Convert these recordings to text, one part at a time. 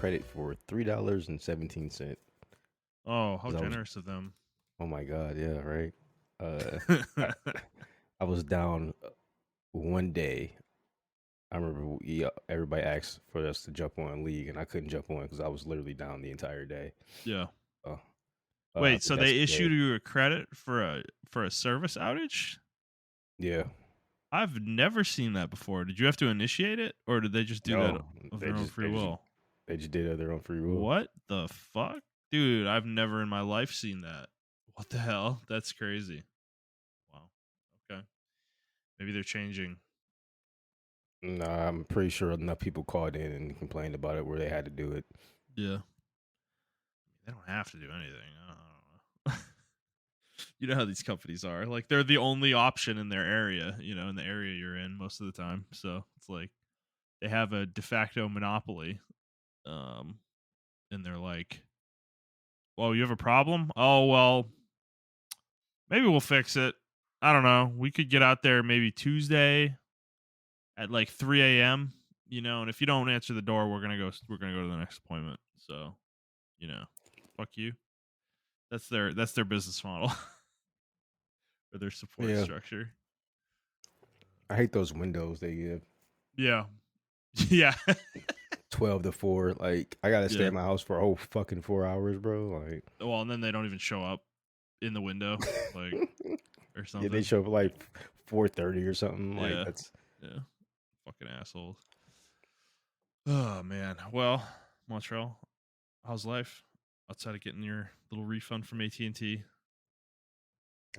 credit for $3.17. Oh, how 'Cause I was, generous of them. oh my god, yeah, right. I, I was down one day. I remember everybody asked for us to jump on league, and I couldn't jump on because I was literally down the entire day. Yeah. Uh, Wait, but so they issued yesterday, you a credit for a service outage? yeah, I've never seen that before. Did you have to initiate it, or did they just do that no, of they their own just free they just will? they just did it of their own free will. What the fuck? Dude, I've never in my life seen that. What the hell? That's crazy. Wow. Okay. Maybe they're changing. Nah, I'm pretty sure enough people called in and complained about it where they had to do it. Yeah. They don't have to do anything. I don't know. You know how these companies are. Like they're the only option in their area, in the area you're in most of the time. So it's like they have a de facto monopoly. Um, and they're like, well, you have a problem? Oh, well, maybe we'll fix it. I don't know. We could get out there maybe Tuesday at like 3 a.m. And if you don't answer the door, we're gonna go to the next appointment. So, you know, fuck you. That's their business model or their support Yeah, structure. I hate those windows they give. Yeah. Yeah. 12 to 4. Like I gotta stay Yeah. at my house for a whole fucking 4 hours, bro. Like Well, and then they don't even show up in the window, like or yeah, they something. show up at like 4:30 or something. Like Yeah. that's Yeah. Fucking assholes. Oh man. Well, Montreal, how's life outside of getting your little refund from AT&T?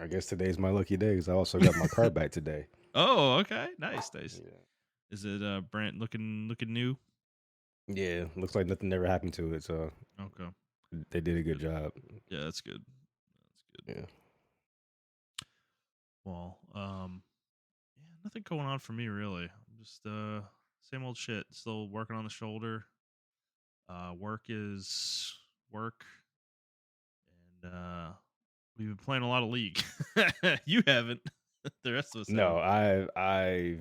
I guess today's my lucky day because I also got my car back today. Oh, okay. Nice, nice. Yeah. Is it brand looking new? Yeah, looks like nothing ever happened to it, so Okay. they did a good Good. job. Yeah, that's good. That's good. Yeah. Well, yeah, nothing going on for me really. I'm just same old shit. Still working on the shoulder. Work is work, and we've been playing a lot of League. You haven't. The rest of us No, have. I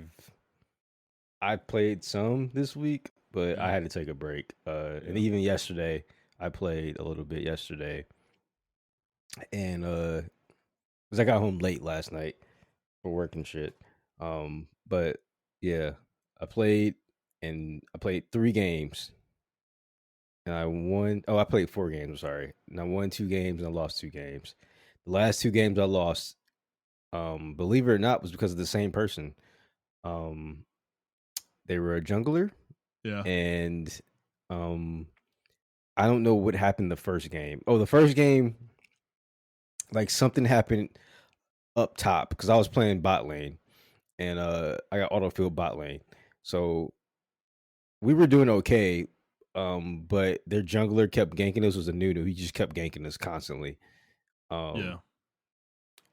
played some this week, but I Mm, had to take a break. And yeah. even yesterday, I played a little bit yesterday, and because I got home late last night for work and shit. But yeah, I played 3 games, and I won. Oh, I played 4 games. I'm sorry, and I won 2 games and I lost 2 games. The last 2 games I lost, believe it or not, was because of the same person. Um, they were a jungler, Yeah. and um, I don't know what happened the first game. Oh, the first game, like something happened up top because I was playing bot lane, and I got autofill bot lane. So we were doing okay, but their jungler kept ganking us. Was a new. He just kept ganking us constantly. Yeah. Um,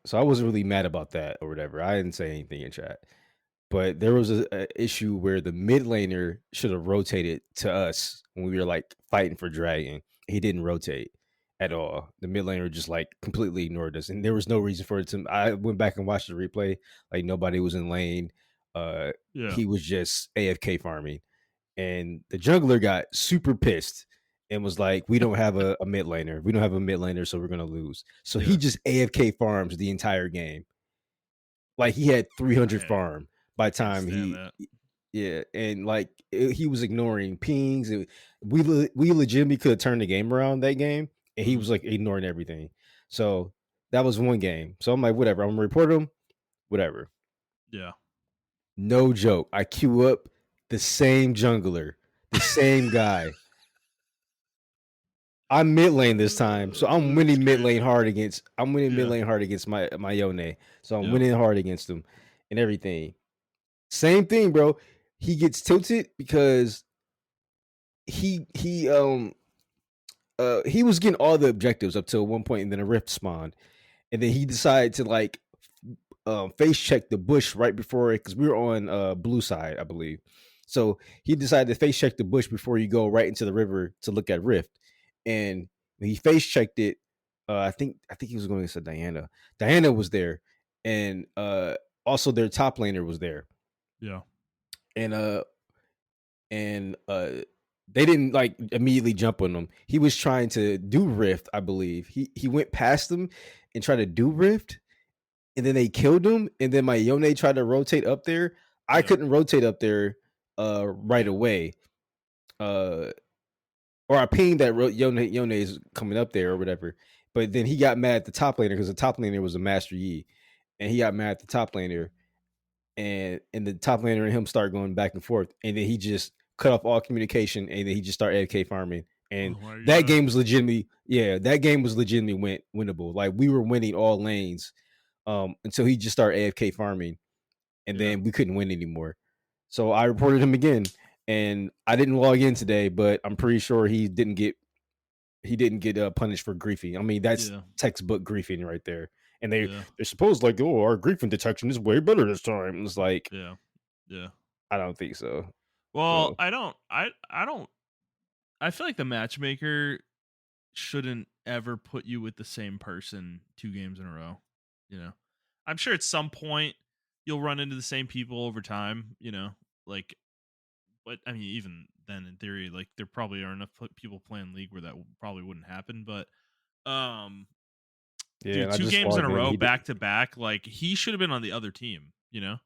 so I wasn't really mad about that or whatever. I didn't say anything in chat. But there was a issue where the mid laner should have rotated to us when we were like fighting for dragon. He didn't rotate at all. The mid laner just like completely ignored us, and there was no reason for it to. I went back and watched the replay. Like nobody was in lane. Yeah. He was just AFK farming, and the jungler got super pissed and was like, "We don't have a mid laner. We don't have a mid laner, so we're gonna lose." So he Yeah. just AFK farms the entire game. Like he had 300 I farm by the can't time stand that. yeah, and like he was ignoring pings. We legitimately could have turned the game around that game, and he Mm, was like ignoring everything. So that was one game. So I'm like, whatever. I'm gonna report him. Whatever. yeah. No joke. I queue up the same jungler, the same guy. I'm mid lane this time, so I'm That's winning mid lane crazy. hard against. I'm winning mid Yeah. lane hard against my Yone. So I'm Yep. winning hard against him and everything. Same thing, bro. He gets tilted because he was getting all the objectives up till one point, and then a rift spawned, and then he decided to like face check the bush right before it because we were on blue side, I believe. So he decided to face check the bush before you go right into the river to look at rift, and when he face checked it, I think he was going to say Diana. Diana was there, and also their top laner was there, Yeah. and uh and they didn't like immediately jump on him. He was trying to do Rift, I believe. He went past them and tried to do Rift, and then they killed him. And then my Yone tried to rotate up there. I Yeah. couldn't rotate up there right away. Uh, or I pinged that Yone is coming up there or whatever. But then he got mad at the top laner because the top laner was a Master Yi, and he got mad at the top laner, and the top laner and him started going back and forth, and then he just cut off all communication, and then he just started AFK farming, and Oh my that god. game was legitimately, yeah, that game was legitimately winnable. Like we were winning all lanes, until he just started AFK farming, and Yeah. then we couldn't win anymore. So I reported him again, and I didn't log in today, but I'm pretty sure he didn't get punished for griefing. I mean, that's Yeah. textbook griefing right there. And Yeah. they're supposed like, oh, our griefing detection is way better this time. It's like, Yeah. Yeah. I don't think so. Well, So I don't I feel like the matchmaker shouldn't ever put you with the same person 2 games in a row, you know. I'm sure at some point you'll run into the same people over time, like, but I mean even then in theory like there probably are enough people playing league where that probably wouldn't happen, but um yeah, dude, and I 2 just games in logged a in. row He did, back to back, like he should have been on the other team, you know?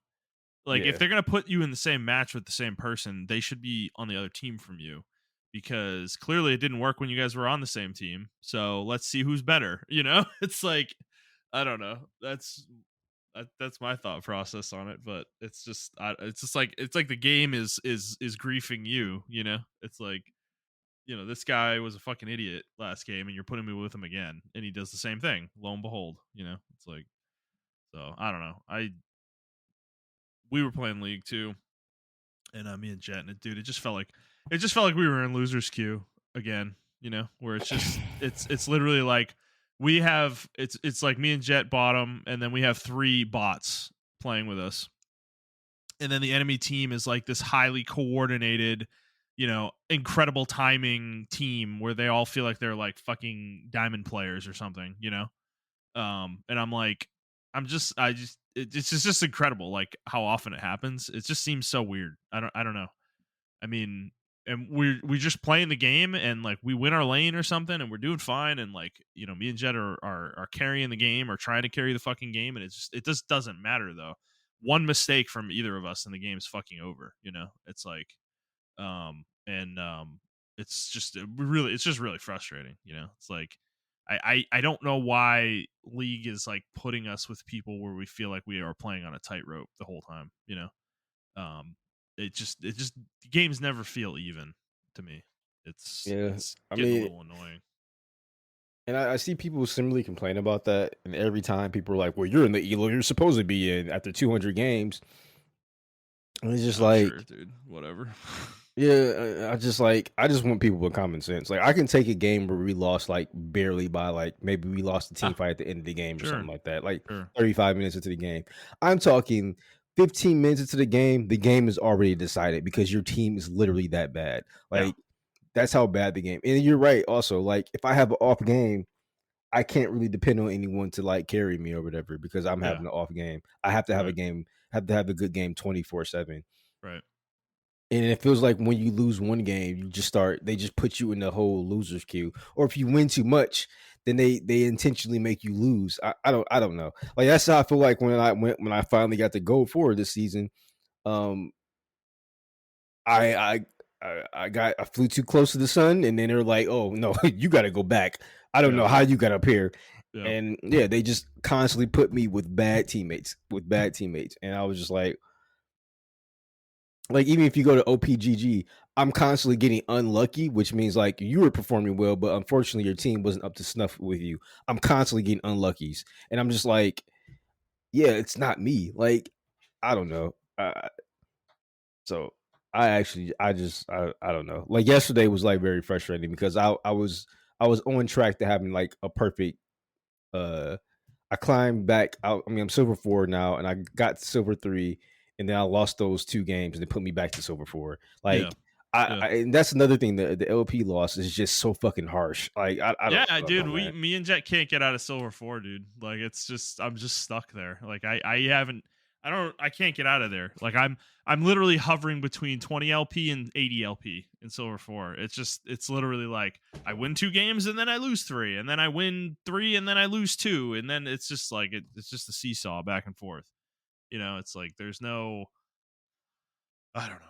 Like if yeah, they're going to put you in the same match with the same person, they should be on the other team from you because clearly it didn't work when you guys were on the same team. So let's see who's better, you know? It's like I don't know. That's my thought process on it, but it's just like it's like the game is griefing you, you know? It's like this guy was a fucking idiot last game and you're putting me with him again and he does the same thing. Lo and behold, it's like so I don't know. I We were playing league too and me and Jet and dude, it just felt like we were in losers queue again, where it's literally like we have it's like me and Jet bottom and then we have 3 bots playing with us. And then the enemy team is like this highly coordinated, incredible timing team where they all feel like they're like fucking diamond players or something, and I'm like it's just incredible like how often it happens. It just seems so weird. I don't know. I mean, and we just playing the game and like we win our lane or something and we're doing fine and like me and Jet are carrying the game or trying to carry the fucking game and it just doesn't matter though. One mistake from either of us and the game's fucking over. It's like and it's just really frustrating. It's like I don't know why league is like putting us with people where we feel like we are playing on a tightrope the whole time. Um, it just games never feel even to me. It's yeah. it's I getting a mean, little annoying. and I see people similarly complain about that, and every time people are like, "Well, you're in the elo you're supposed to be in after 200 games," and it's just I'm sure, like, dude. Whatever. yeah, I just want people with common sense. Like I can take a game where we lost like barely by like maybe we lost the team Ah, fight at the end of the game or something sure, like that. Like sure. 35 minutes into the game. I'm talking 15 minutes into the game is already decided because your team is literally that bad. Yeah, Like that's how bad the game. And you're right also. Like if I have an off game, I can't really depend on anyone to like carry me or whatever because I'm yeah. having an off game. I have to have a Right, game, have to have a good game 24/7. right. And it feels like when you lose one game, they just put you in the whole losers queue. Or if you win too much, then they intentionally make you lose. I don't know. Like that's how I feel like when I finally got to go forward this season. Um I I I flew too close to the sun and then they're like, "Oh, no, you got to go back." I don't Yeah, know how you got up here. yeah, And yeah, they just constantly put me with bad teammates. And I was just like even if you go to OPGG, I'm constantly getting unlucky, which means like you were performing well, but unfortunately your team wasn't up to snuff with you. I'm constantly getting unluckies, and I'm just like, yeah, it's not me. Like I don't know. So I don't know. Like yesterday was like very frustrating because I was on track to having like a perfect uh I climbed back out. I mean, I'm silver 4 now, and I got to silver 3, and then I lost those 2 games, and they put me back to silver 4. yeah, Like, I, yeah. I and that's another thing. The LP loss is just so fucking harsh. Like, Yeah, I don't dude, know, man. me and Jet can't get out of silver 4, dude. Like it's just I'm just stuck there. Like I haven't I can't get out of there. Like I'm literally hovering between 20 LP and 80 LP in Silver 4. It's literally like I win 2 games and then I lose 3, and then I win 3 and then I lose 2, and then it's just like it's just a seesaw back and forth. It's like there's no, I don't know.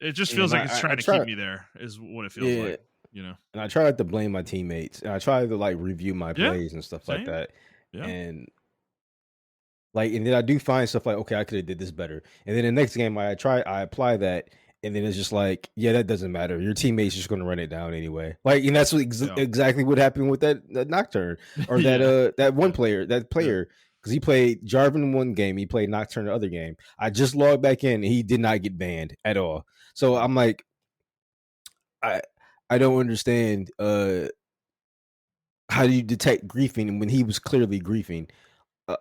It just Yeah, feels and like it's I trying to keep try. me there is what it feels like, Yeah, you know. and I try not to blame my teammates, and I try to like review my Yeah, plays and stuff like same. that, Yeah. and and then I do find stuff like, okay, I could have did this better, and then the next game I apply that, and then it's just like, yeah, that doesn't matter. Your teammate's just going to run it down anyway. Like, and that's Yeah. exactly what happened with that Nocturne or Yeah. that one Yeah. player, Yeah. because he played Jarvan one game, he played Nocturne the other game. I just logged back in, and he did not get banned at all. So Yeah. I'm like, I I don't understand. How do you detect griefing when he was clearly griefing?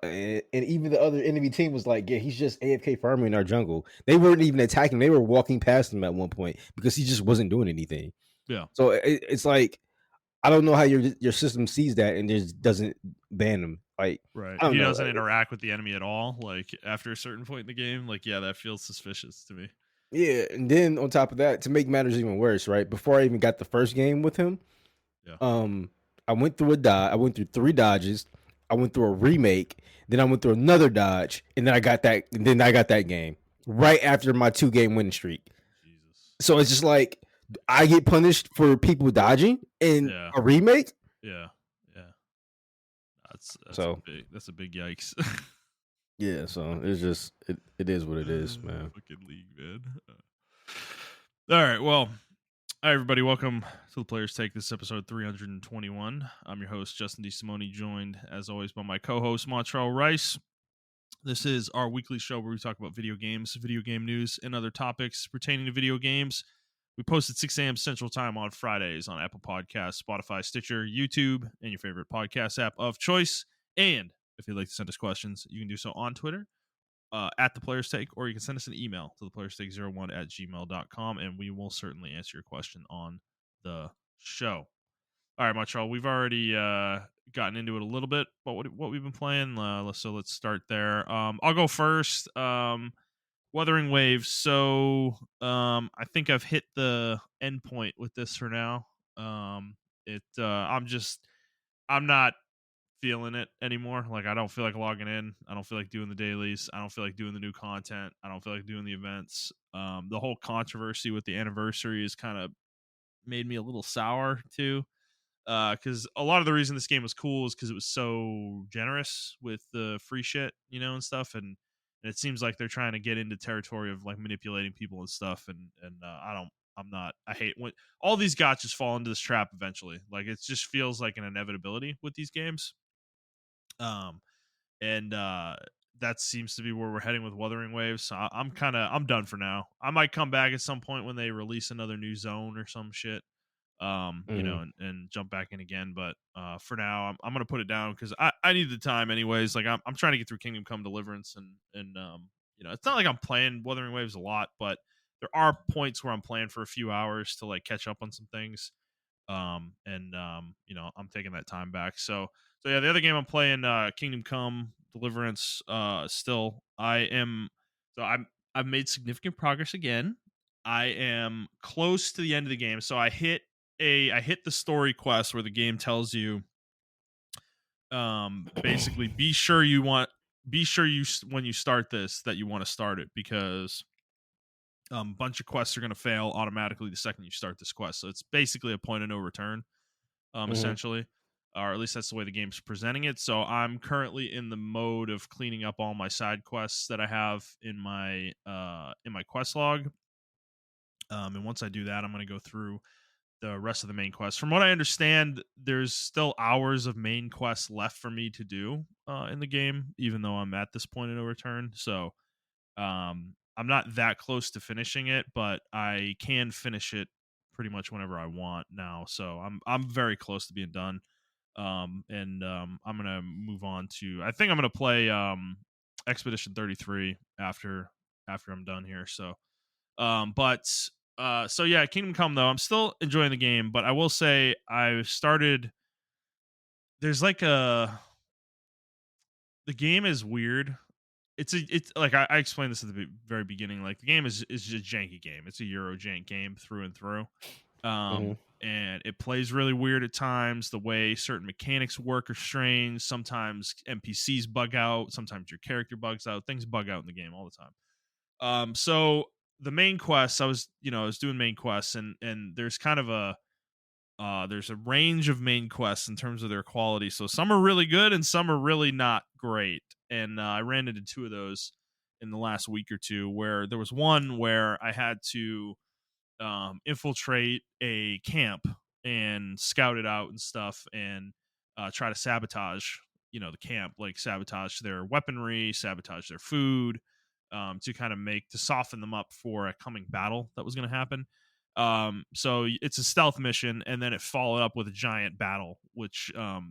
And even the other enemy team was like, yeah, he's just AFK farming in our jungle. They weren't even attacking. They were walking past him at one point because he just wasn't doing anything. Yeah. So it's like, I don't know how your system sees that and just doesn't ban him. Like, Right. I don't He know. doesn't interact with the enemy at all. Like after a certain point in the game, like yeah, that feels suspicious to me. Yeah, and then on top of that, to make matters even worse, right? Before I even got the first game with him, Yeah. Um, I went through a dodge. I went through 3 dodges. I went through a remake. Then I went through another dodge, and then I got that. And then I got that game right after my 2 game winning streak. Jesus. So it's just like I get punished for people dodging in Yeah. a remake. Yeah. Yeah. That's So a big yikes. yeah, so it's just it is what it is, man. Fucking league, man. All right. Well, hi everybody. Welcome to the Players Take. This is episode 321. I'm your host Justin DeSimone, joined as always by my co-host Montrell Rice. This is our weekly show where we talk about video games, video game news, and other topics pertaining to video games. We post at 6 a.m. Central Time on Fridays on Apple Podcasts, Spotify, Stitcher, YouTube, and your favorite podcast app of choice. And if you'd like to send us questions, you can do so on Twitter at the Players Take, or you can send us an email to theplayerstake01@gmail.com, and we will certainly answer your question on the show. All right, Montreal, we've already gotten into it a little bit, but what we've been playing. Let's start there. I'll go first. Wuthering Waves. So I think I've hit the end point with this for now. I'm not feeling it anymore. Like I don't feel like logging in. I don't feel like doing the dailies. I don't feel like doing the new content. I don't feel like doing the events. The whole controversy with the anniversary has kind of made me a little sour too. Because a lot of the reason this game was cool is because it was so generous with the free shit, and stuff, and it seems like they're trying to get into territory of like manipulating people and stuff, and I'm not. I hate when all these gotchas fall into this trap eventually. Like it just feels like an inevitability with these games. Um, and that seems to be where we're heading with Wuthering Waves. So I'm done for now. I might come back at some point when they release another new zone or some shit, Mhm. and jump back in again. But for now, I'm gonna put it down because I need the time anyways. Like I'm trying to get through Kingdom Come Deliverance, and it's not like I'm playing Wuthering Waves a lot, but there are points where I'm playing for a few hours to like catch up on some things. And I'm taking that time back. So yeah, the other game I'm playing, Kingdom Come Deliverance. Still, I've made significant progress again. I am close to the end of the game. So I hit the story quest where the game tells you, basically be sure when you start this that you want to start it, because bunch of quests are going to fail automatically the second you start this quest. So it's basically a point of no return, Mhm. essentially, or at least that's the way the game's presenting it. So I'm currently in the mode of cleaning up all my side quests that I have in my quest log. And once I do that, I'm going to go through the rest of the main quest. From what I understand, there's still hours of main quests left for me to do in the game, even though I'm at this point of no return. So I'm not that close to finishing it, but I can finish it pretty much whenever I want now. So I'm very close to being done. And I'm gonna move on to. I think I'm gonna play Expedition 33 after I'm done here. But so yeah, Kingdom Come though, I'm still enjoying the game, but I will say I started. There's like a the game is weird. it's like I explained this at the very beginning. Like the game is just a janky game. It's a Euro jank game through and through. Hmm. And it plays really weird at times. The way certain mechanics work are strange. Sometimes NPCs bug out. Sometimes your character bugs out. Things bug out in the game all the time. So the main quests, I was doing main quests, and there's kind of there's a range of main quests in terms of their quality. So some are really good and some are really not great. And I ran into two of those in the last week or two, where there was one where I had to infiltrate a camp and scout it out and stuff, and try to sabotage, the camp, like sabotage their weaponry, sabotage their food, to kind of to soften them up for a coming battle that was going to happen. So it's a stealth mission, and then it followed up with a giant battle, which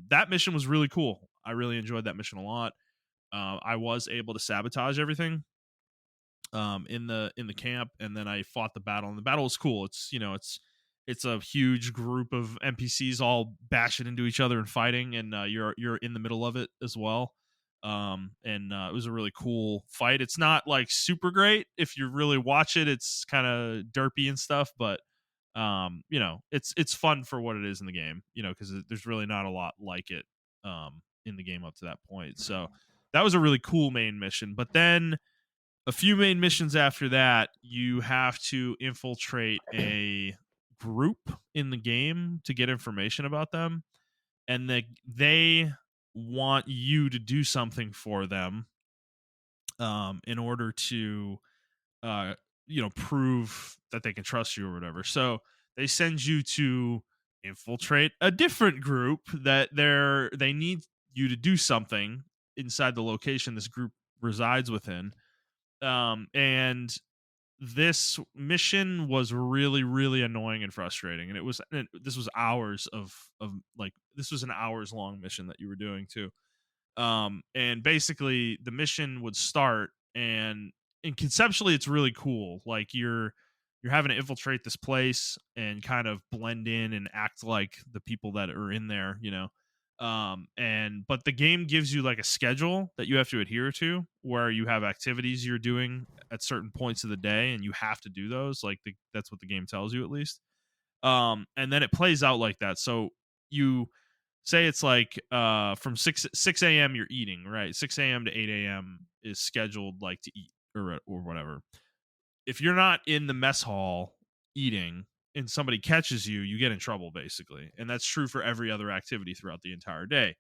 that mission was really cool. I really enjoyed that mission a lot. I was able to sabotage everything in the camp, and then I fought the battle, and the battle was cool. It's a huge group of NPCs all bashing into each other and fighting, and you're in the middle of it as well. And It was a really cool fight. It's not like super great. If you really watch it, it's kind of derpy and stuff, but it's fun for what it is in the game, because there's really not a lot like it in the game up to that point. So that was a really cool main mission. But then a few main missions after that, you have to infiltrate a group in the game to get information about them, and they want you to do something for them, in order to uh, prove that they can trust you or whatever. So they send you to infiltrate a different group that they need you to do something inside the location this group resides within. And this mission was really really annoying and frustrating, and this was hours of like this was an hours long mission that you were doing too. And basically the mission would start, and conceptually it's really cool. Like you're having to infiltrate this place and kind of blend in and act like the people that are in there, and but the game gives you like a schedule that you have to adhere to, where you have activities you're doing at certain points of the day, and you have to do those. Like that's what the game tells you, at least. And then it plays out like that. So you say it's like from 6 a.m. you're eating, right? 6 a.m. to 8 a.m. is scheduled like to eat, or whatever. If you're not in the mess hall eating and somebody catches you, you get in trouble basically. And that's true for every other activity throughout the entire day.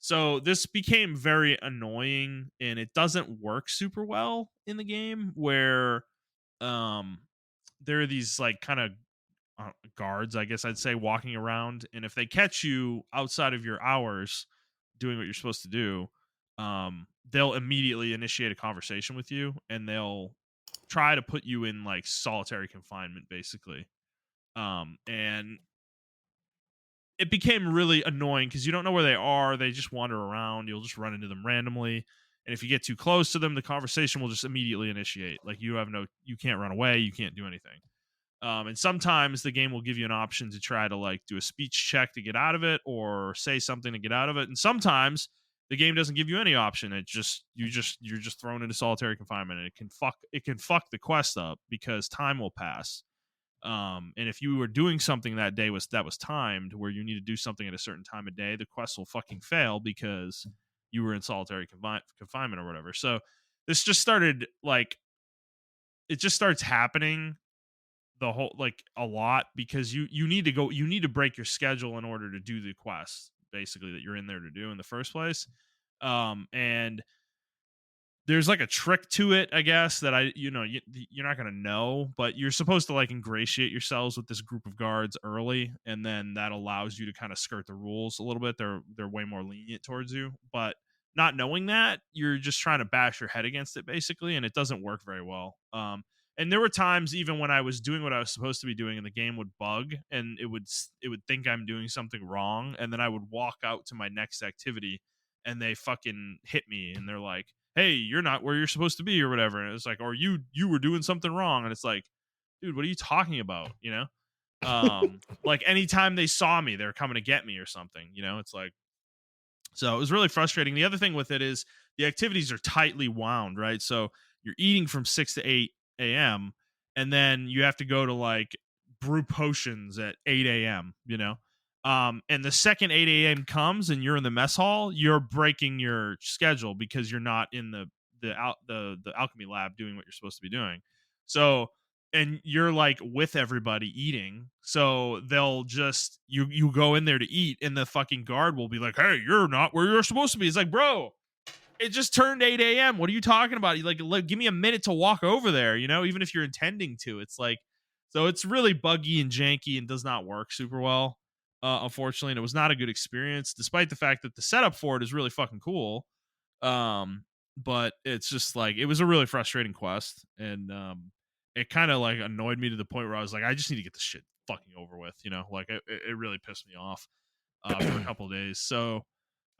So this became very annoying, and it doesn't work super well in the game, where um there are these like kind of guards, I guess I'd say, walking around, and if they catch you outside of your hours doing what you're supposed to do, they'll immediately initiate a conversation with you, and they'll try to put you in like solitary confinement, basically. And it became really annoying because you don't know where they are. They just wander around. You'll just run into them randomly. And if you get too close to them, the conversation will just immediately initiate. Like you can't run away. You can't do anything. And sometimes the game will give you an option to try to like do a speech check to get out of it, or say something to get out of it. And sometimes the game doesn't give you any option. You're just thrown into solitary confinement, and it can fuck the quest up because time will pass. And if you were doing something that day that was timed, where you need to do something at a certain time of day, the quest will fucking fail because you were in solitary confinement or whatever. So this just started like it just starts happening the whole like a lot, because you need to break your schedule in order to do the quest basically that you're in there to do in the first place. And there's like a trick to it, I guess, that you're not going to know, but you're supposed to like ingratiate yourselves with this group of guards early, and then that allows you to kind of skirt the rules a little bit. They're way more lenient towards you, but not knowing that, you're just trying to bash your head against it basically, and it doesn't work very well. And there were times even when I was doing what I was supposed to be doing, and the game would bug, and it would think I'm doing something wrong, and then I would walk out to my next activity, and they fucking hit me, and they're like, hey, you're not where you're supposed to be or whatever. And it's like, or you were doing something wrong. And it's like, dude, what are you talking about? Like anytime they saw me, they're coming to get me or something, it's like, so it was really frustrating. The other thing with it is the activities are tightly wound, right? So you're eating from 6 to 8 a.m. and then you have to go to like brew potions at 8 a.m., you know? And the second 8 a.m. comes and you're in the mess hall, you're breaking your schedule because you're not in the alchemy lab doing what you're supposed to be doing. So and you're like with everybody eating, so they'll just you go in there to eat and the fucking guard will be like, hey, you're not where you're supposed to be. It's like, bro, it just turned 8 a.m. What are you talking about? You like give me a minute to walk over there, you know, even if you're intending to. It's like, so it's really buggy and janky and does not work super well, unfortunately. And it was not a good experience, despite the fact that the setup for it is really fucking cool. Um, but it's just like it was a really frustrating quest, and it kind of like annoyed me to the point where I was like, I just need to get this shit fucking over with, you know, like it really pissed me off for a couple of days. So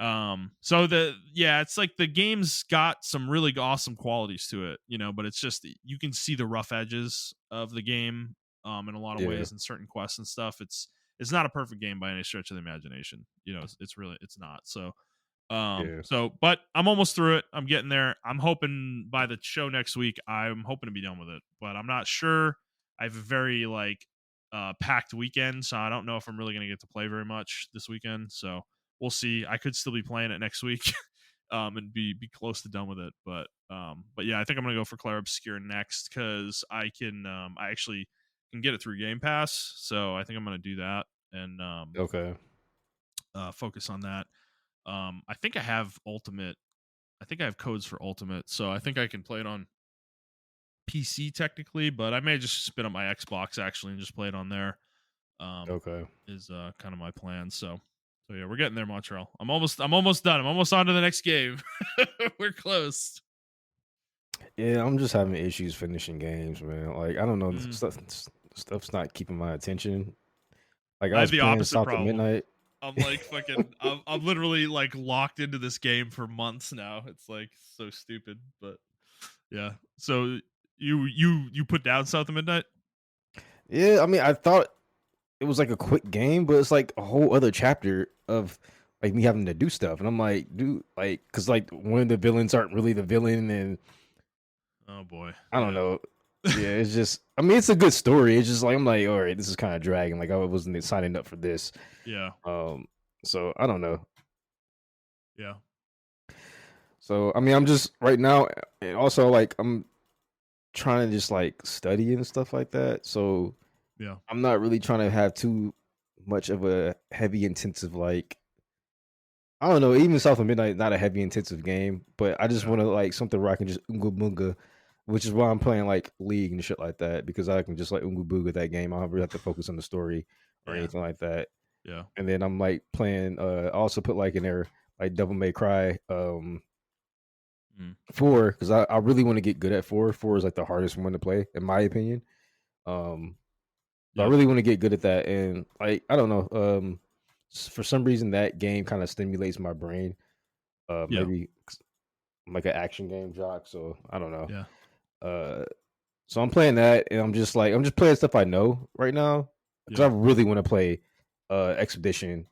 the yeah, it's like the game's got some really awesome qualities to it, you know, but it's just you can see the rough edges of the game in a lot of Yeah, ways, and certain quests and stuff. It's not a perfect game by any stretch of the imagination, you know. It's really, it's not. yeah. But I'm almost through it. I'm getting there. I'm hoping by the show next week, I'm hoping to be done with it, but I'm not sure. I have a very like packed weekend, so I don't know if I'm really going to get to play very much this weekend. So we'll see. I could still be playing it next week, and be close to done with it. But yeah, I think I'm gonna go for Claire Obscure next because I actually can get it through Game Pass, so I think I'm gonna do that and Okay, focus on that. I think I have Ultimate. I think I have codes for Ultimate, so I think I can play it on PC technically, but I may just spin up my Xbox actually and just play it on there. okay. Is kind of my plan. So yeah, we're getting there, Montreal. I'm almost done. I'm almost on to the next game. We're close. Yeah, I'm just having issues finishing games, man. Like I don't know, Mm, stuff's not keeping my attention. Like I I have was the playing opposite South of problem. Midnight. I'm like fucking. I'm literally like locked into this game for months now. It's like so stupid, but yeah. So you put down South of Midnight? Yeah, I mean, I thought it was like a quick game, but it's like a whole other chapter of like me having to do stuff, and I'm like, dude, like, cause like one of the villains aren't really the villain, and Oh boy, I don't yeah, know. Yeah, it's just, I mean, it's a good story. It's just like I'm like, all right, this is kind of dragging. Like I wasn't signing up for this. yeah, Um, so I don't know. yeah, So I mean, I'm just right now, and also like I'm trying to just like study and stuff like that. So yeah, I'm not really trying to have too much of a heavy intensive like I don't know. Even South of Midnight, not a heavy intensive game, but I just yeah, want to like something where I can just unga bunga, which is why I'm playing like League and shit like that because I can just like unga bunga that game. I don't really have to focus on the story or yeah, anything like that. yeah. And then I'm like playing. I also put like in there like Devil May Cry 4 because I really want to get good at 4. 4 is like the hardest one to play in my opinion. Um, so I Yep. really want to get good at that, and like I don't know. For some reason that game kind of stimulates my brain. Yeah. Maybe I'm like an action game jock, so I don't know. Yeah. Uh, so I'm playing that, and I'm just playing stuff I know right now because I Yeah. really want to play Expedition,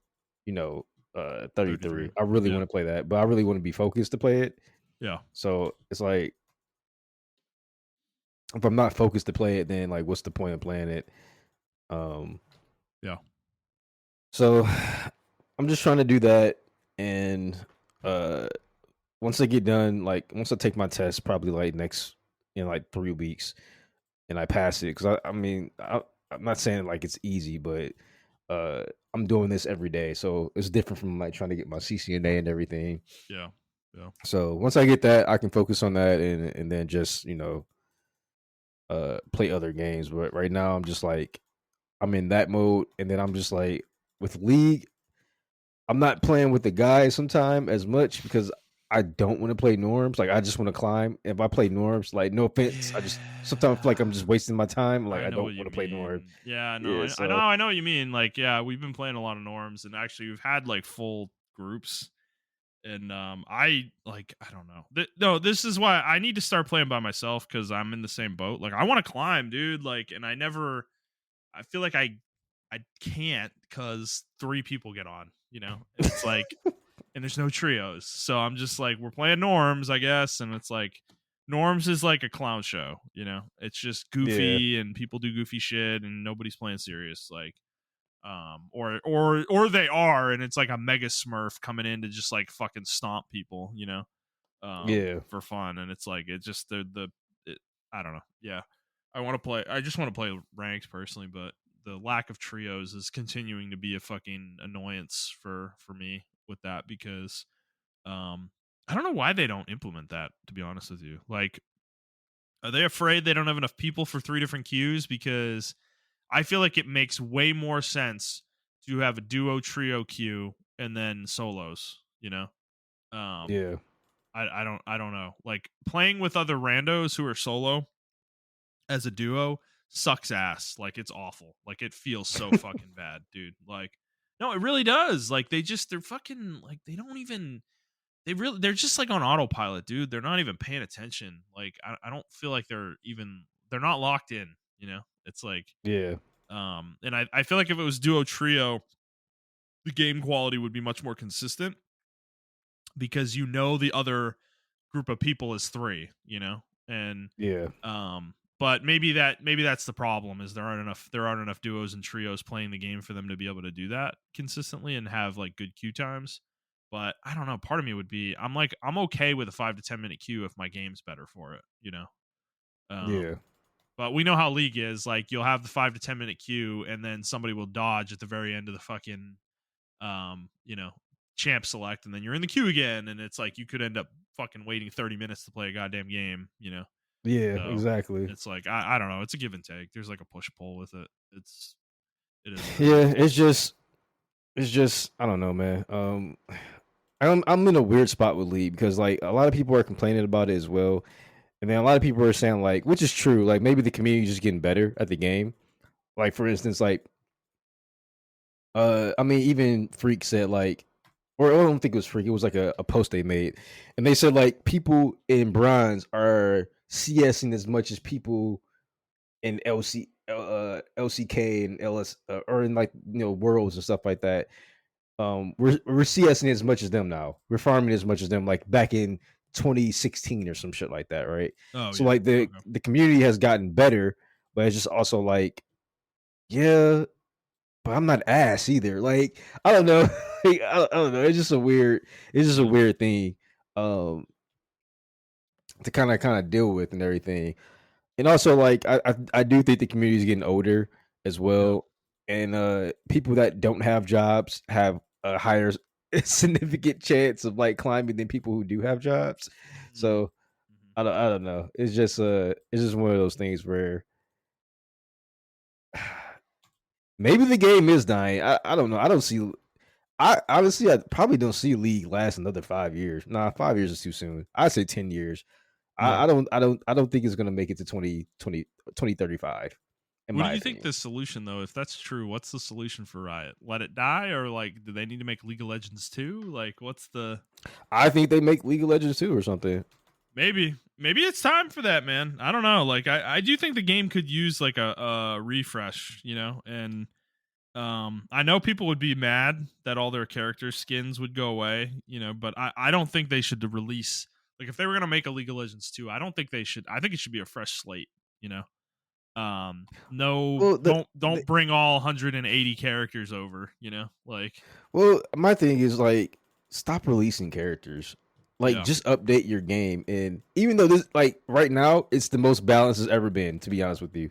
33. 33. I really Yeah. want to play that, but I really want to be focused to play it. Yeah. So it's like if I'm not focused to play it, then like what's the point of playing it? Um, Yeah. so I'm just trying to do that, and uh, once I get done, like once I take my test, probably like next in like 3 weeks, and I pass it because I mean I'm not saying like it's easy, but uh, I'm doing this every day, so it's different from like trying to get my CCNA and everything. Yeah. Yeah. So once I get that, I can focus on that and then just play other games. But right now I'm just like I'm in that mode, and then I'm just like with League, I'm not playing with the guys sometime as much because I don't want to play norms. Like I just want to climb. If I play norms, like no offense, I just sometimes feel like Yeah. I'm just wasting my time. Like I I know don't what you want to play norms. mean. Yeah, no, Yeah, I know what you mean. Like, yeah, we've been playing a lot of norms, and actually, we've had like full groups, and I don't know. No, this is why I need to start playing by myself because I'm in the same boat. Like, I want to climb, dude. Like, and I feel like I can't because three people get on, you know, and it's like and there's no trios. So I'm just like, we're playing norms, I guess, and it's like norms is like a clown show, you know. It's just Yeah. goofy and people do goofy shit and nobody's playing serious. Like or they are, and it's like a mega smurf coming in to just like fucking stomp people, you know, Yeah. for fun. And it's like it just it, I don't know. Yeah, I just want to play ranked personally, but the lack of trios is continuing to be a fucking annoyance for me with that, because um I don't know why they don't implement that, to be honest with you. Like, are they afraid they don't have enough people for three different queues? Because I feel like it makes way more sense to have a duo trio queue and then solos, you know? Um Yeah. I don't know. Like, playing with other randos who are solo as a duo sucks ass. Like, it's awful. Like, it feels so fucking bad, dude. Like, no, it really does. Like, they're fucking like, they don't even they're just like on autopilot, dude. They're not even paying attention. Like, I don't feel like they're not locked in, you know? It's like Yeah. and I feel like if it was duo trio, the game quality would be much more consistent, because you know the other group of people is three, you know? And Yeah. but maybe that's the problem, is there aren't enough duos and trios playing the game for them to be able to do that consistently and have like good queue times. But I don't know, part of me would be, I'm okay with a 5 to 10 minute queue if my game's better for it, you know? Yeah. But we know how League is. Like, you'll have the 5 to 10 minute queue, and then somebody will dodge at the very end of the fucking, you know, champ select, and then you're in the queue again, and it's like you could end up fucking waiting 30 minutes to play a goddamn game, you know. Yeah. So Exactly. it's like, I don't know. It's a give and take. There's like a push pull with it. It is what it Yeah. is. It's just I don't know, man. I'm in a weird spot with League because like a lot of people are complaining about it as well, and then a lot of people are saying like, which is true, like maybe the community is just getting better at the game. Like for instance, like I mean, even Freak said like, or I don't think it was Freak. It was like a post they made, and they said like people in bronze are CSing as much as people in LCK and LS or in like worlds and stuff like that. We're CSing as much as them now. We're farming as much as them like back in 2016 or some shit like that, right? Oh So yeah. like the Okay. the community has gotten better, but it's just also like yeah, but I'm not ass either. Like I don't know. Like, I don't know. It's just a Yeah. weird thing um to kind of deal with and everything. And also like I do think the community is getting older as Yeah. well. And people that don't have jobs have a higher significant chance of like climbing than people who do have jobs. Mm-hmm. So I don't know. It's just one of those things where maybe the game is dying. I don't know. I don't see I honestly I probably don't see League last another 5 years. Nah, 5 years is too soon. I'd say 10 years. Yeah. I don't think it's gonna make it to 2035, in What do my you think opinion. the solution, though? If that's true, what's the solution for Riot? Let it die, or like, do they need to make League of Legends 2? Like, what's the I think they make League of Legends too or something. maybe it's time for that, man. I don't know. Like, I do think the game could use like a refresh, you know. And I know people would be mad that all their character skins would go away, you know, but I don't think they should release, like, if they were gonna make a League of Legends 2, I don't think they should. I think it should be a fresh slate, you know. No, Well, don't bring all 180 characters over, you know. Like, my thing is like stop releasing characters. Like yeah. just update your game. And even though this like right now it's the most balanced it's ever been, to be honest with you.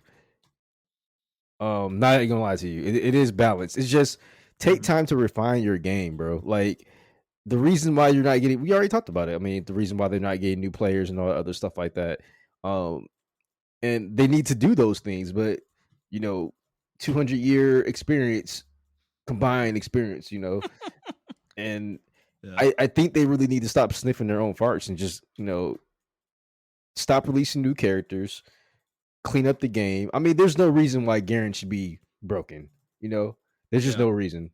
Not gonna lie to you, it is balanced. It's just take Mhm. time to refine your game, bro. Like the reason why you're not getting, we already talked about it. I mean, the reason why they're not getting new players and all that other stuff like that. Um, and they need to do those things, but you know, 200-year experience, combined experience, and Yeah. I think they really need to stop sniffing their own farts and just stop releasing new characters, clean up the game. I mean, there's no reason why Garen should be broken. You know, there's just Yeah. no reason.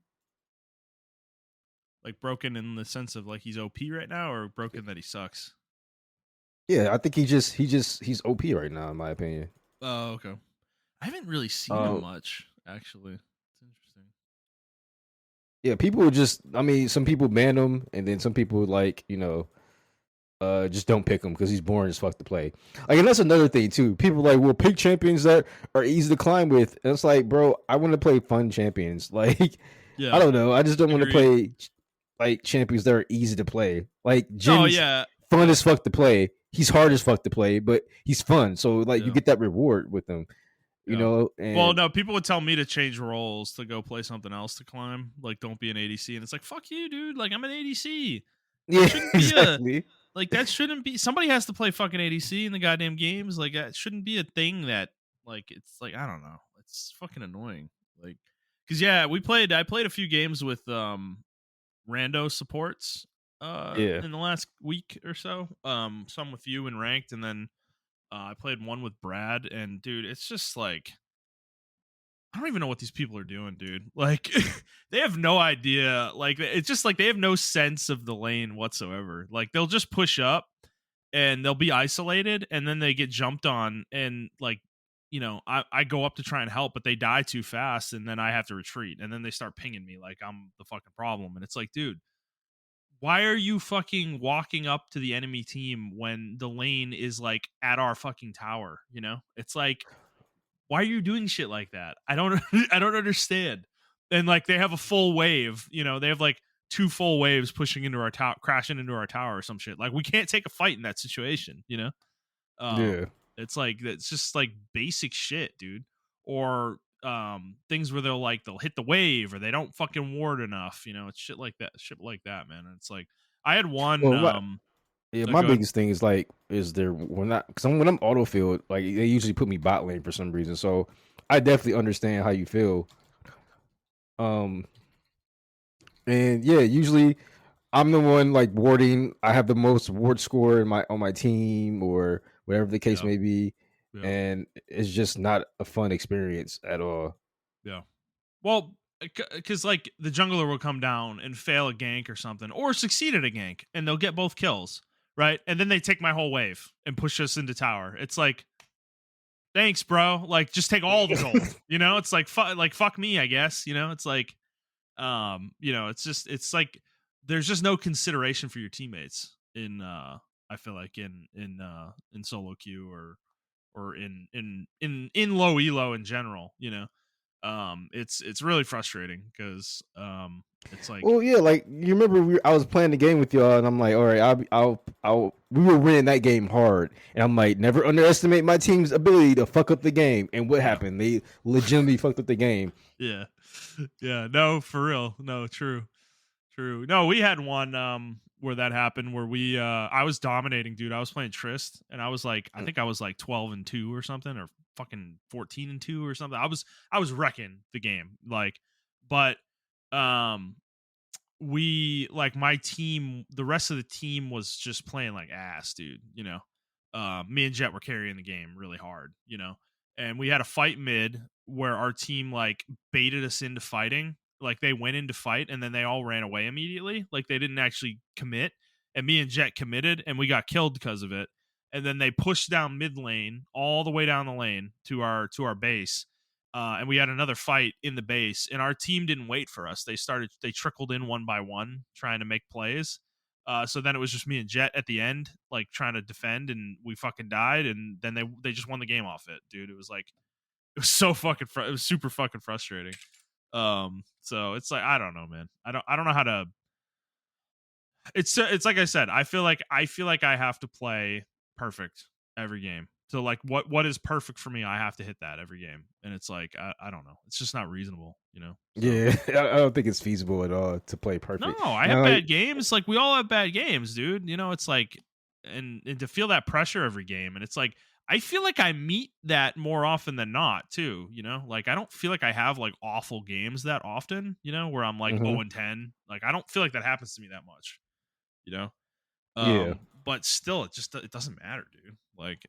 Like, broken in the sense of like he's OP right now, or broken that he sucks? Yeah, I think he's OP right now, in my opinion. Oh, okay. I haven't really seen him Uh, much, actually. It's interesting. Yeah, people would just. I mean, some people ban him, and then some people like just don't pick him because he's boring as fuck to play. Like, and that's another thing too. People like will pick champions that are easy to climb with, and it's like, bro, I want to play fun champions. Like, I Yeah, don't know, I just don't want to agreed. play like champions that are easy to play. Like No, Jin's yeah, fun as fuck to play. He's hard as fuck to play, but he's fun. So like you yeah, get that reward with him, yeah. Well, and no, people would tell me to change roles to go play something else to climb. Like, don't be an ADC, and it's like, fuck you, dude. Like, I'm an ADC. That yeah, shouldn't be a exactly. like. That shouldn't be. Somebody has to play fucking ADC in the goddamn games. Like, that shouldn't be a thing. That like, it's like I don't know. It's fucking annoying. Like, because yeah, we played. I played a few games with rando supports Yeah. in the last week or so. Some with you in ranked, and then I played one with Brad. And dude, it's just like I don't even know what these people are doing, dude. Like they have no idea. Like it's just like they have no sense of the lane whatsoever. Like they'll just push up and they'll be isolated and then they get jumped on and like I go up to try and help, but they die too fast and then I have to retreat. And then they start pinging me like I'm the fucking problem. And it's like, dude, why are you fucking walking up to the enemy team when the lane is like at our fucking tower? It's like why are you doing shit like that? I don't I don't understand. And like they have a full wave, they have like two full waves pushing into our tower, crashing into our tower or some shit. Like we can't take a fight in that situation. Yeah. It's like it's just like basic shit, dude. Or things where they'll hit the wave or they don't fucking ward enough, it's shit like that, man. And it's like I had one Well, yeah, my go ahead. biggest thing is like is there when I because when I'm autofilled, like they usually put me bot lane for some reason. So I definitely understand how you feel. Um, and yeah, usually I'm the one like warding. I have the most ward score in my on my team or whatever the case Yeah, may be, yeah, and it's just not a fun experience at all. yeah. Well, because like the jungler will come down and fail a gank or something, or succeed at a gank, and they'll get both kills, right? And then they take my whole wave and push us into tower. It's like, thanks, bro. Like, just take all the gold. It's like fuck me, I guess. It's like, it's like there's just no consideration for your teammates in. I feel like in solo queue or in low elo in general. It's really frustrating because it's like Well, yeah, like you remember I was playing the game with y'all, and I'm like, all right, we were winning that game hard, and I'm like, never underestimate my team's ability to fuck up the game. And what yeah, happened? They legitimately fucked up the game. yeah, yeah. No, for real. No, true. No, we had one where that happened where we I was dominating, dude. I was playing Trist, and I think I was like 12-2 or something, or fucking 14-2 or something. I was wrecking the game, like, but um we like my team, the rest of the team was just playing like ass, dude. Me and Jet were carrying the game really hard, and we had a fight mid where our team like baited us into fighting. Like they went into fight and then they all ran away immediately. Like they didn't actually commit, and me and Jet committed and we got killed because of it. And then they pushed down mid lane all the way down the lane to our base, and we had another fight in the base, and our team didn't wait for us. They trickled in one by one, trying to make plays. So then it was just me and Jet at the end, like trying to defend, and we fucking died. And then they just won the game off it, dude. It was like it was so fucking it was super fucking frustrating. So it's like I don't know, man. I don't know how to. It's like I said. I feel like I have to play perfect every game. So like what is perfect for me, I have to hit that every game, and it's like I don't know. It's just not reasonable. So Yeah, I don't think it's feasible at all to play no, perfect. I have Now, like, bad games. Like we all have bad games, dude. It's like and to feel that pressure every game, and it's like I feel like I meet that more often than not too. Like I don't feel like I have like awful games that often. Where I'm like mhm, 0-10. Like I don't feel like that happens to me that much. You know, yeah, but still, it doesn't matter, dude. Like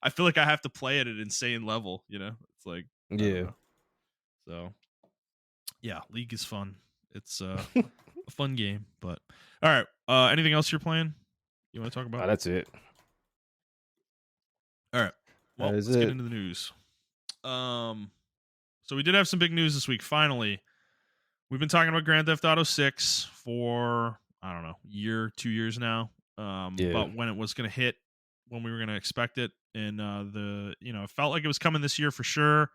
I feel like I have to play at an insane level. It's like I don't yeah. know. So yeah, League is fun. It's a fun game. But all right, anything else you're playing? You want to talk about? That's it. All right. That Well, is let's get it. into the news. So we did have some big news this week. Finally, we've been talking about Grand Theft Auto 6 for I don't know, year, 2 years now. Yeah. But when it was going to hit, when we were going to expect it, and it felt like it was coming this year for sure,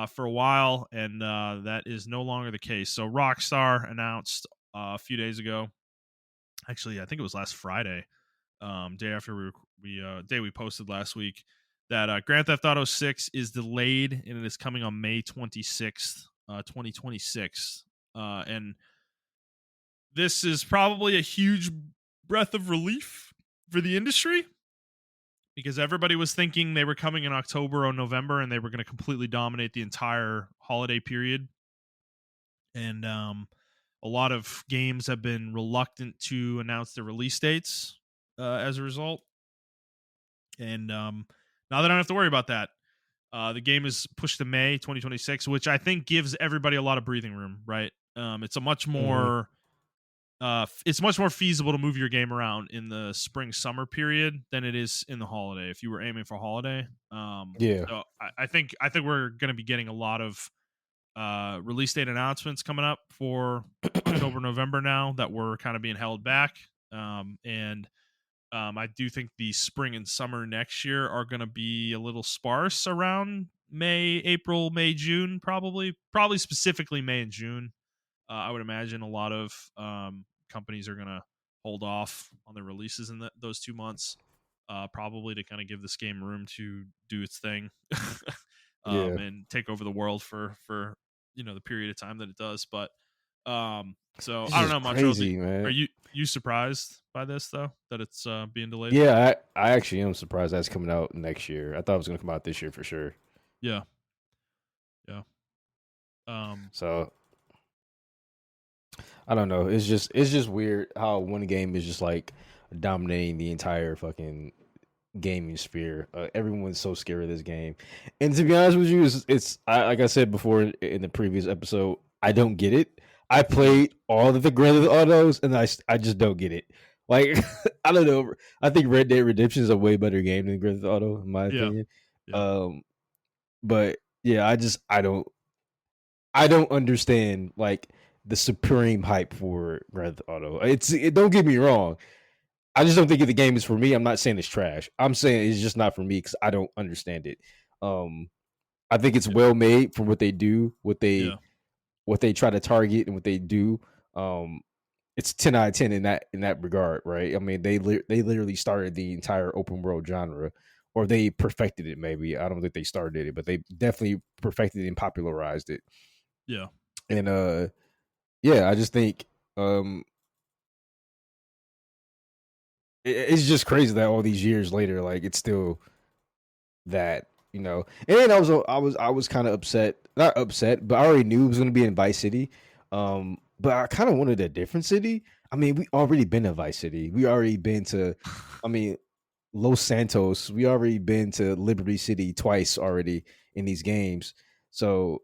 for a while, and that is no longer the case. So Rockstar announced a few days ago. Actually, I think it was last Friday, day after day we posted last week, that Grand Theft Auto 6 is delayed and it is coming on May 26th, 2026. And this is probably a huge breath of relief for the industry because everybody was thinking they were coming in October or November and they were going to completely dominate the entire holiday period. And a lot of games have been reluctant to announce their release dates as a result. And now they don't have to worry about that. The game is pushed to May 2026, which I think gives everybody a lot of breathing room, right? It's a much Hmm. more it's much more feasible to move your game around in the spring summer period than it is in the holiday. If you were aiming for holiday, Yeah. so I think we're going to be getting a lot of release date announcements coming up for October, November now that were kind of being held back, and I do think the spring and summer next year are going to be a little sparse around May, April, May, June, probably specifically May and June. I would imagine a lot of companies are going to hold off on their releases in those 2 months, probably to kind of give this game room to do its thing, Yeah. and take over the world for the period of time that it does. But so It's I don't just know, Montreal. crazy, Are man. you surprised by this though, that it's being delayed? Yeah, I actually am surprised that's coming out next year. I thought it was gonna come out this year for sure. Yeah, yeah. Um, So I don't know. It's just weird how one game is just like dominating the entire fucking gaming sphere. Everyone's so scared of this game, and to be honest with you, like I said before in the previous episode, I don't get it. I yeah, played all of the Grand Theft Autos, and I just don't get it. Like I don't know. I think Red Dead Redemption is a way better game than Grand Theft Auto, in my yeah, opinion. yeah, Um, but yeah, I don't understand like the supreme hype for Grand Theft Auto. Don't get me wrong. I just don't think the game is for me. I'm not saying it's trash. I'm saying it's just not for me because I don't understand it. Um, I think it's yeah, well made for what they do, yeah, what they try to target, and what they do. Um, it's 10 out of 10 in that regard, right? I mean, they literally started the entire open world genre, or they perfected it. Maybe I don't think they started it, but they definitely perfected it and popularized it. yeah, And yeah, I just think um, it's just crazy that all these years later, like it's still that, and I was kind of upset, not upset, but I already knew it was going to be in Vice City. But I kind of wanted a different city. I mean, we already been to Vice City. We already been to, I mean, Los Santos. We already been to Liberty City twice already in these games. So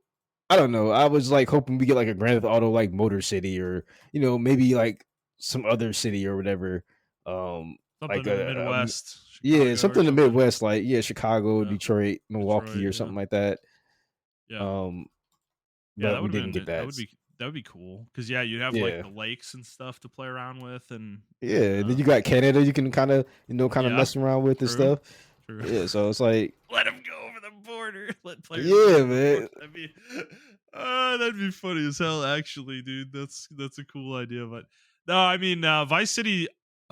I don't know. I was like hoping we get like a Grand Theft Auto like Motor City, or maybe like some other city or whatever. something Like in the a Midwest, yeah, Chicago or something in the something. Midwest, like yeah, Chicago, Yeah, Detroit, Milwaukee, Detroit. or Yeah, something like that. yeah, Um, yeah. but That we would have didn't been get that. that would be cool because yeah, you'd have like Yeah, the lakes and stuff to play around with, yeah. and And then you got Canada. You can kind of yeah, mess around with and true, stuff. true. Yeah, so it's like, Let them go over the border. Let players go yeah, over the border. man. That'd be funny as hell. Actually, dude, that's a cool idea. But no, I mean, Vice City.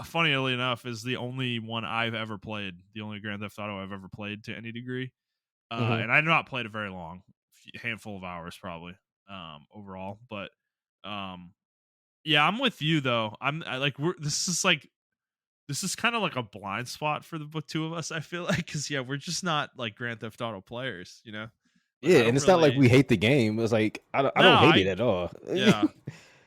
Funnily enough, is the only one I've ever played. The only Grand Theft Auto I've ever played to any degree. Hmm. And I've not played it very long, handful of hours probably, overall. But um, yeah, I'm with you though. Like this is kind of like a blind spot for the two of us. I feel like because yeah, we're just not like Grand Theft Auto players, you know. Like Yeah, I and don't it's not like really. we hate the game. It's like I No, don't hate it at all. yeah.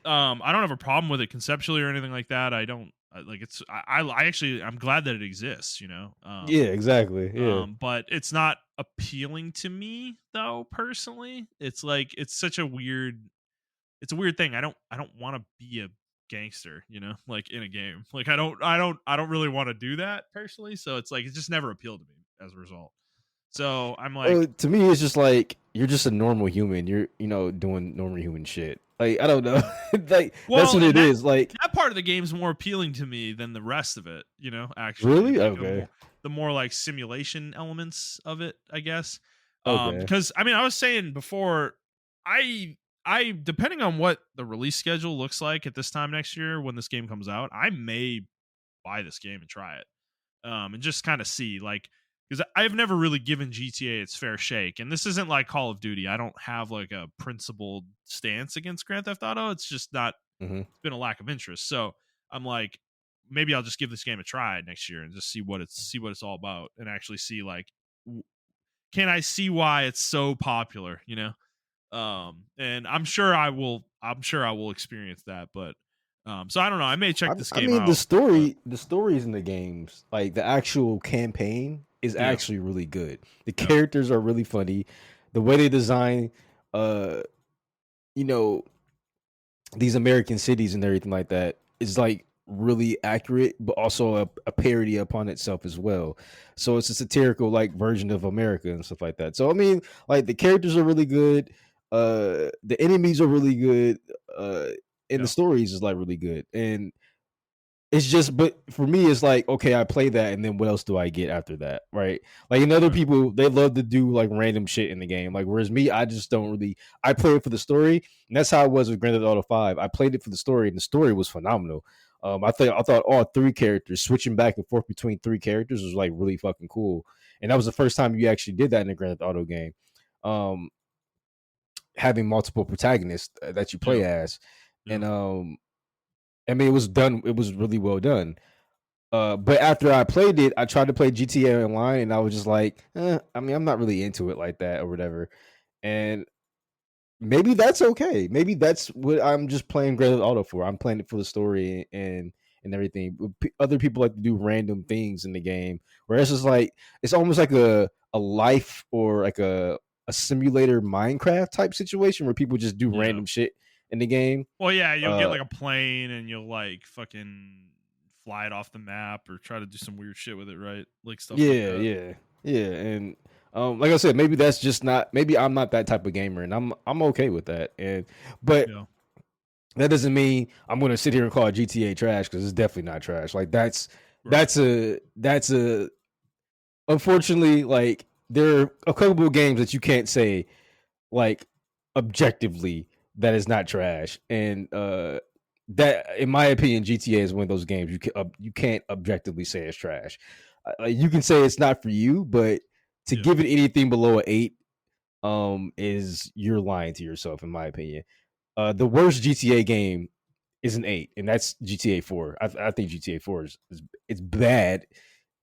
I don't have a problem with it conceptually or anything like that. I don't like it's. I actually I'm glad that it exists, you know. Yeah, exactly. Yeah. But it's not appealing to me though personally. It's like it's a weird thing. I don't want to be a gangster, you know, like in a game. Like I don't really want to do that personally. So it's like it just never appealed to me as a result. So I'm like, To me, it's just like you're just a normal human. You're doing normal human shit. Like I don't know, like that's Well, what and it that is. Like that part of the game's more appealing to me than the rest of it, actually. really, Like okay, the more like simulation elements of it, I guess. okay, Because I mean, I was saying before, I I depending on what the release schedule looks like at this time next year when this game comes out, I may buy this game and try it. And just kind of see like because I've never really given GTA its fair shake, and this isn't like Call of Duty. I don't have like a principled stance against Grand Theft Auto. It's just not. hmm It's been a lack of interest. So I'm like, maybe I'll just give this game a try next year and just see what it's all about, and actually see like, can I see why it's so popular? And I'm sure I will. I'm sure I will experience that, but. So I don't know. I may check this I game mean, out, but the stories in the games, like the actual campaign, is yeah, actually really good. The yeah, characters are really funny. The way they design, uh, you know, these American cities and everything like that is like really accurate, but also a parody upon itself as well. So it's a satirical like version of America and stuff like that. So I mean, like the characters are really good. The enemies are really good. Uh, and the yeah, stories is like really good. And it's just, but for me, it's like, okay, I play that, and then what else do I get after that, right? Like, in other right, people, they love to do like random shit in the game. Like, whereas me, I just don't really. I play it for the story, and that's how it was with Grand Theft Auto 5. I played it for the story, and the story was phenomenal. I thought all three characters switching back and forth between three characters was like really fucking cool, and that was the first time you actually did that in a Grand Theft Auto game. Um, Having multiple protagonists that you yeah, play as, yeah, and I mean, it was done. It was really well done. But after I played it, I tried to play GTA Online, and I was just like, I mean, I'm not really into it like that or whatever. And maybe that's okay. Maybe that's what I'm just playing Grand Theft Auto for. I'm playing it for the story and everything. Other people like to do random things in the game, where it's just like it's almost like a life or like a simulator Minecraft type situation where people just do yeah. random shit in the game. Well, yeah, you'll get Uh, like a plane and you'll like fucking fly it off the map or try to do some weird shit with it, right? Like stuff like Yeah, that. yeah, yeah, and like I said, maybe that's just not. Maybe I'm not that type of gamer, and I'm okay with that. And but Yeah, that doesn't mean I'm going to sit here and call GTA trash because it's definitely not trash. Like right. that's a unfortunately like there are a couple of games that you can't say like objectively that is not trash, and that in my opinion GTA is one of those games you can't objectively say it's trash. Like you can say it's not for you, but to Yeah. give it anything below an 8 is you're lying to yourself in my opinion. The worst GTA game is an 8, and that's GTA 4. I think GTA 4 is it's bad,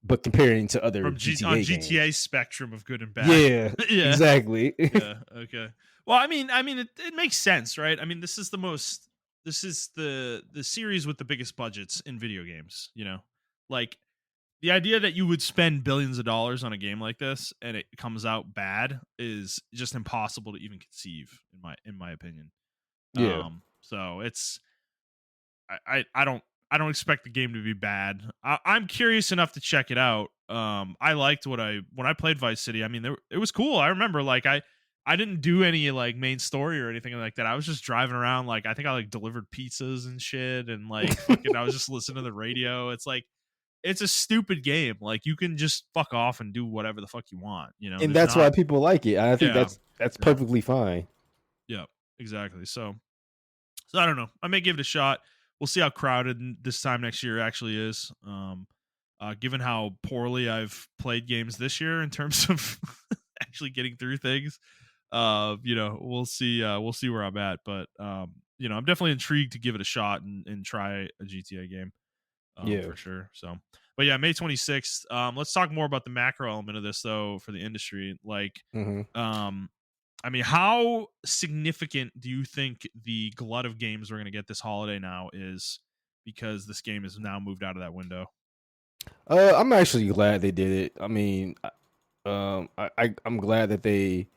but comparing to other From on GTA GTA games, spectrum of good and bad. yeah, Yeah. exactly. Yeah. Okay. Well, I mean, it makes sense, right? I mean, this is the series with the biggest budgets in video games. Like the idea that you would spend billions of dollars on a game like this and it comes out bad is just impossible to even conceive in my opinion. Yeah. So it's I don't expect the game to be bad. I'm curious enough to check it out. I liked when I played Vice City. I mean, it was cool. I remember like I didn't do any like main story or anything like that. I was just driving around. Like I think I like delivered pizzas and shit, and like fucking I was just listening to the radio. It's like it's a stupid game. Like you can just fuck off and do whatever the fuck you want. And There's that's not. why people like it. I think Yeah, that's yeah, perfectly fine. yeah. Exactly. So I don't know. I may give it a shot. We'll see how crowded this time next year actually is. Given how poorly I've played games this year in terms of actually getting through things, we'll see. We'll see where I'm at. But I'm definitely intrigued to give it a shot and try a GTA game. Yeah. For sure. So, but yeah, May 26th. Let's talk more about the macro element of this though for the industry. Like, hmm um, I mean, how significant do you think the glut of games we're going to get this holiday now is because this game is now moved out of that window? I'm actually glad they did it. I mean, I'm glad that they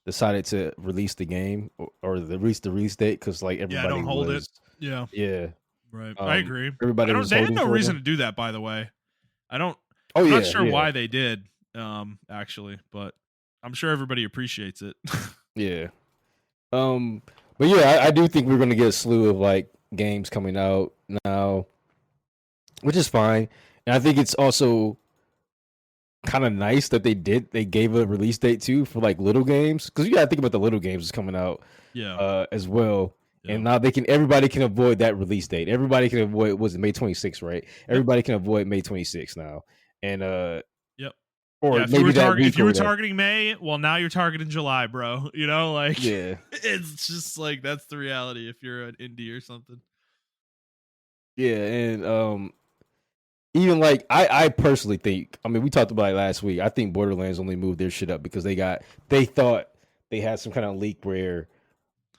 decided to release the game or the release date because like Yeah, don't everybody hold it. was, Yeah, yeah, right. I agree. I everybody don't. was They had holding no for reason them. to do that, by the way. I don't. Oh I'm not yeah, sure yeah, why they did. Actually, but I'm sure everybody appreciates it. yeah. Um, But yeah, I do think we're gonna get a slew of like games coming out now, which is fine. And I think it's also kind of nice that they gave a release date too for like little games, because you gotta think about the little games that's coming out Yeah, as well. yeah, And now everybody can avoid that release date. Everybody can avoid, was it May 26th, right? yep, Everybody can avoid May 26th now. And yep. Yeah, or maybe that if week you or were whatever. targeting May, well, now you're targeting July, bro. You know, like Yeah. it's just like that's the reality if you're an indie or something. Yeah, and even like I personally think, I mean, we talked about it last week. I think Borderlands only moved their shit up because they thought they had some kind of leak where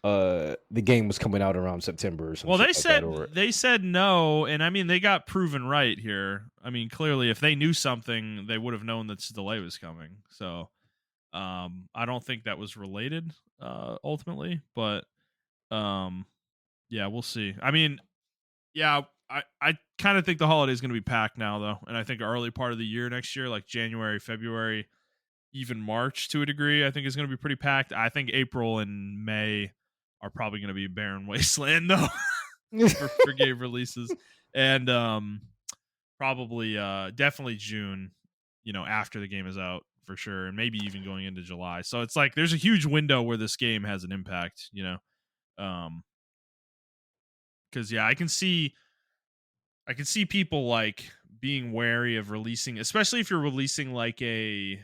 the game was coming out around September or some Well, shit like that, or they said no, and I mean they got proven right here. I mean, clearly, if they knew something, they would have known that this delay was coming. So, I don't think that was related, ultimately, but um, yeah, we'll see. I mean, yeah, I kind of think the holiday is going to be packed now, though, and I think early part of the year next year, like January, February, even March to a degree, I think is going to be pretty packed. I think April and May are probably going to be barren wasteland, though. For game releases, and probably definitely June, after the game is out for sure, and maybe even going into July. So it's like there's a huge window where this game has an impact, um because yeah, I can see people like being wary of releasing, especially if you're releasing like a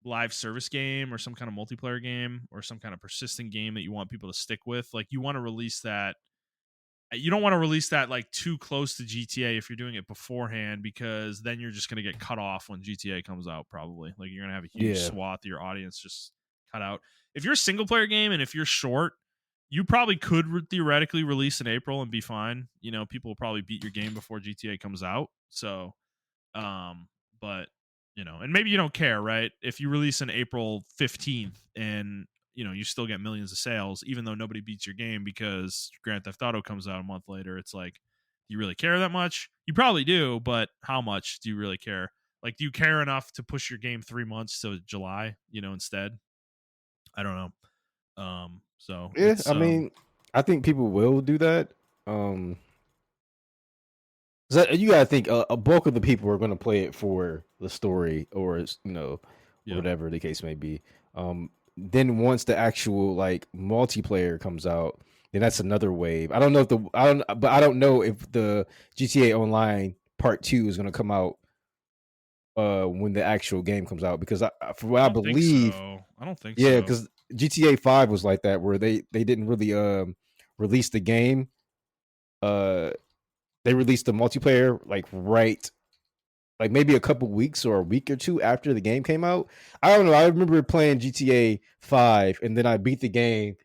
live service game or some kind of multiplayer game or some kind of persistent game that you want people to stick with. Like you want to release that, you don't want to release that like too close to GTA if you're doing it beforehand, because then you're just going to get cut off when GTA comes out. Probably like you're going to have a huge yeah, swath of your audience just cut out. If you're a single player game and if you're short, you probably could theoretically release in April and be fine. People will probably beat your game before GTA comes out. So um, but and maybe you don't care, right? If you release on April 15th and you still get millions of sales, even though nobody beats your game because Grand Theft Auto comes out a month later, it's like, do you really care that much? You probably do, but how much do you really care? Like, do you care enough to push your game 3 months to July, instead? I don't know. So yeah. it's I mean, I think people will do that. Um, 'Cause you gotta think a bulk of the people are gonna play it for the story, or or yeah. whatever the case may be. Then once the actual like multiplayer comes out, then that's another wave. I don't know if the GTA Online Part 2 is gonna come out when the actual game comes out, because for what I I don't think believe, so. I don't think yeah, so. because GTA 5 was like that, where they didn't really release the game. Uh, they released the multiplayer like maybe a couple weeks or a week or two after the game came out. I don't know. I remember playing GTA 5 and then I beat the game.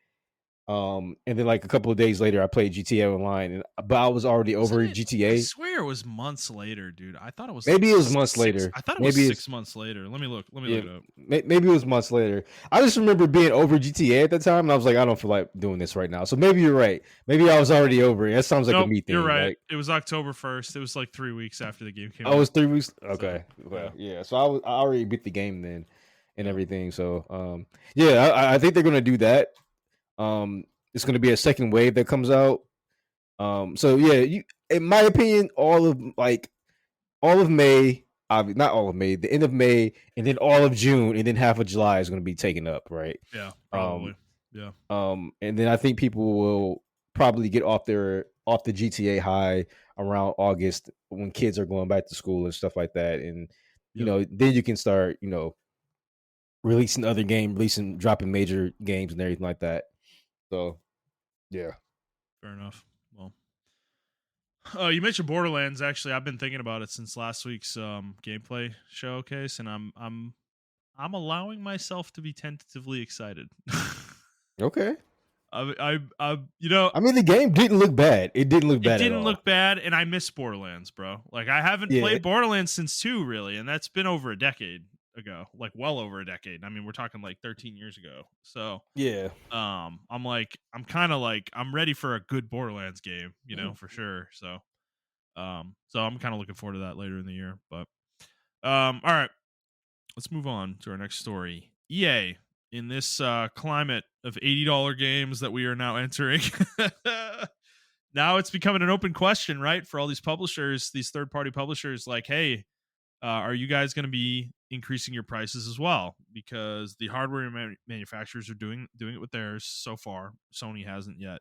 And then like a couple of days later I played GTA Online, but I was already Wasn't over it? I GTA. swear it was months later, dude. I thought it was like Maybe it was months six. later. I thought it was Maybe it's 6 months later. Let me look. Let me look yeah, it up. maybe it was months later. I just remember being over GTA at the time and I was like, I don't feel like doing this right now. So maybe you're right. Maybe I was already over it. That sounds like a Nope, me you're thing. right. Like It was October 1st. It was like 3 weeks after the game came I was out. 3 weeks. So Okay. yeah, Well, yeah. So I already beat the game then and yeah, everything. So yeah, I think they're gonna do that. It's gonna be a second wave that comes out. So yeah, in my opinion, all of May, not all of May, the end of May, and then all of June, and then half of July is gonna be taken up, right? yeah, Um, probably. Yeah, and then I think people will probably get off the GTA high around August when kids are going back to school and stuff like that, and yep, then you can start releasing other game, releasing dropping major games and everything like that. So yeah. fair enough. Well, you mentioned Borderlands. Actually, I've been thinking about it since last week's gameplay showcase, and I'm allowing myself to be tentatively excited. Okay. I I mean, the game didn't look bad. It didn't look it bad at didn't all. look bad, and I miss Borderlands, bro. Like I haven't Yeah. played Borderlands since 2 really, and that's been over a decade ago. Like well over a decade. I mean, we're talking like 13 years ago. So, Yeah. I'm kind of like I'm ready for a good Borderlands game, for sure. So I'm kind of looking forward to that later in the year, but all right. Let's move on to our next story. EA in this climate of $80 games that we are now entering, now it's becoming an open question, right? For all these publishers, these third party publishers, like, hey, are you guys going to be increasing your prices as well? Because the hardware manufacturers are doing it with theirs so far. Sony hasn't yet.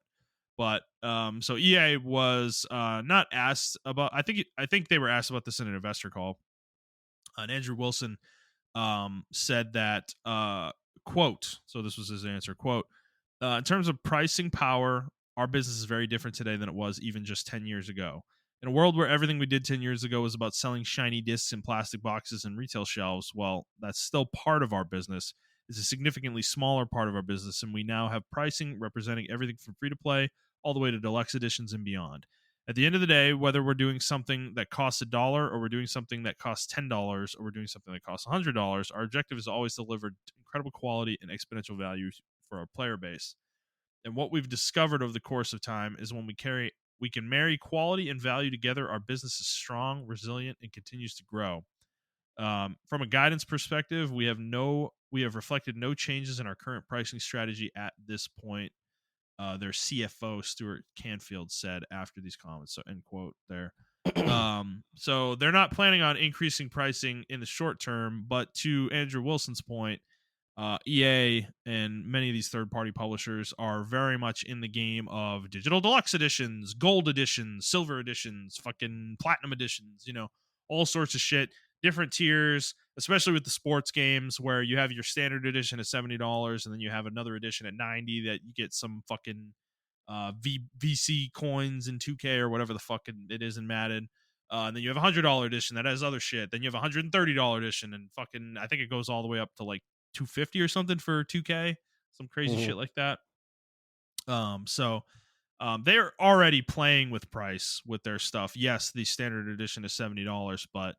But so EA was not asked about. I think they were asked about this in an investor call. And Andrew Wilson said that quote. So this was his answer. Quote: in terms of pricing power, our business is very different today than it was even just 10 years ago. In a world where everything we did 10 years ago was about selling shiny discs in plastic boxes and retail shelves, well, that's still part of our business. It's a significantly smaller part of our business, and we now have pricing representing everything from free to play all the way to deluxe editions and beyond. At the end of the day, whether we're doing something that costs $1 or we're doing something that costs $10 or we're doing something that costs $100, our objective is always to deliver incredible quality and exponential value for our player base. And what we've discovered over the course of time is when we can marry quality and value together, our business is strong, resilient, and continues to grow. From a guidance perspective, we have reflected no changes in our current pricing strategy at this point. Their CFO Stuart Canfield said after these comments. So end quote there. So they're not planning on increasing pricing in the short term, but to Andrew Wilson's point, EA and many of these third-party publishers are very much in the game of digital deluxe editions, gold editions, silver editions, fucking platinum editions, all sorts of shit, different tiers, especially with the sports games where you have your standard edition at $70 and then you have another edition at 90 that you get some fucking VC coins in 2K or whatever the fuck it is in Madden. And then you have $100 edition that has other shit. Then you have $130 edition and fucking I think it goes all the way up to like 250 or something for 2K, some crazy Mhm. shit like that. They're already playing with price with their stuff. Yes, the standard edition is $70, but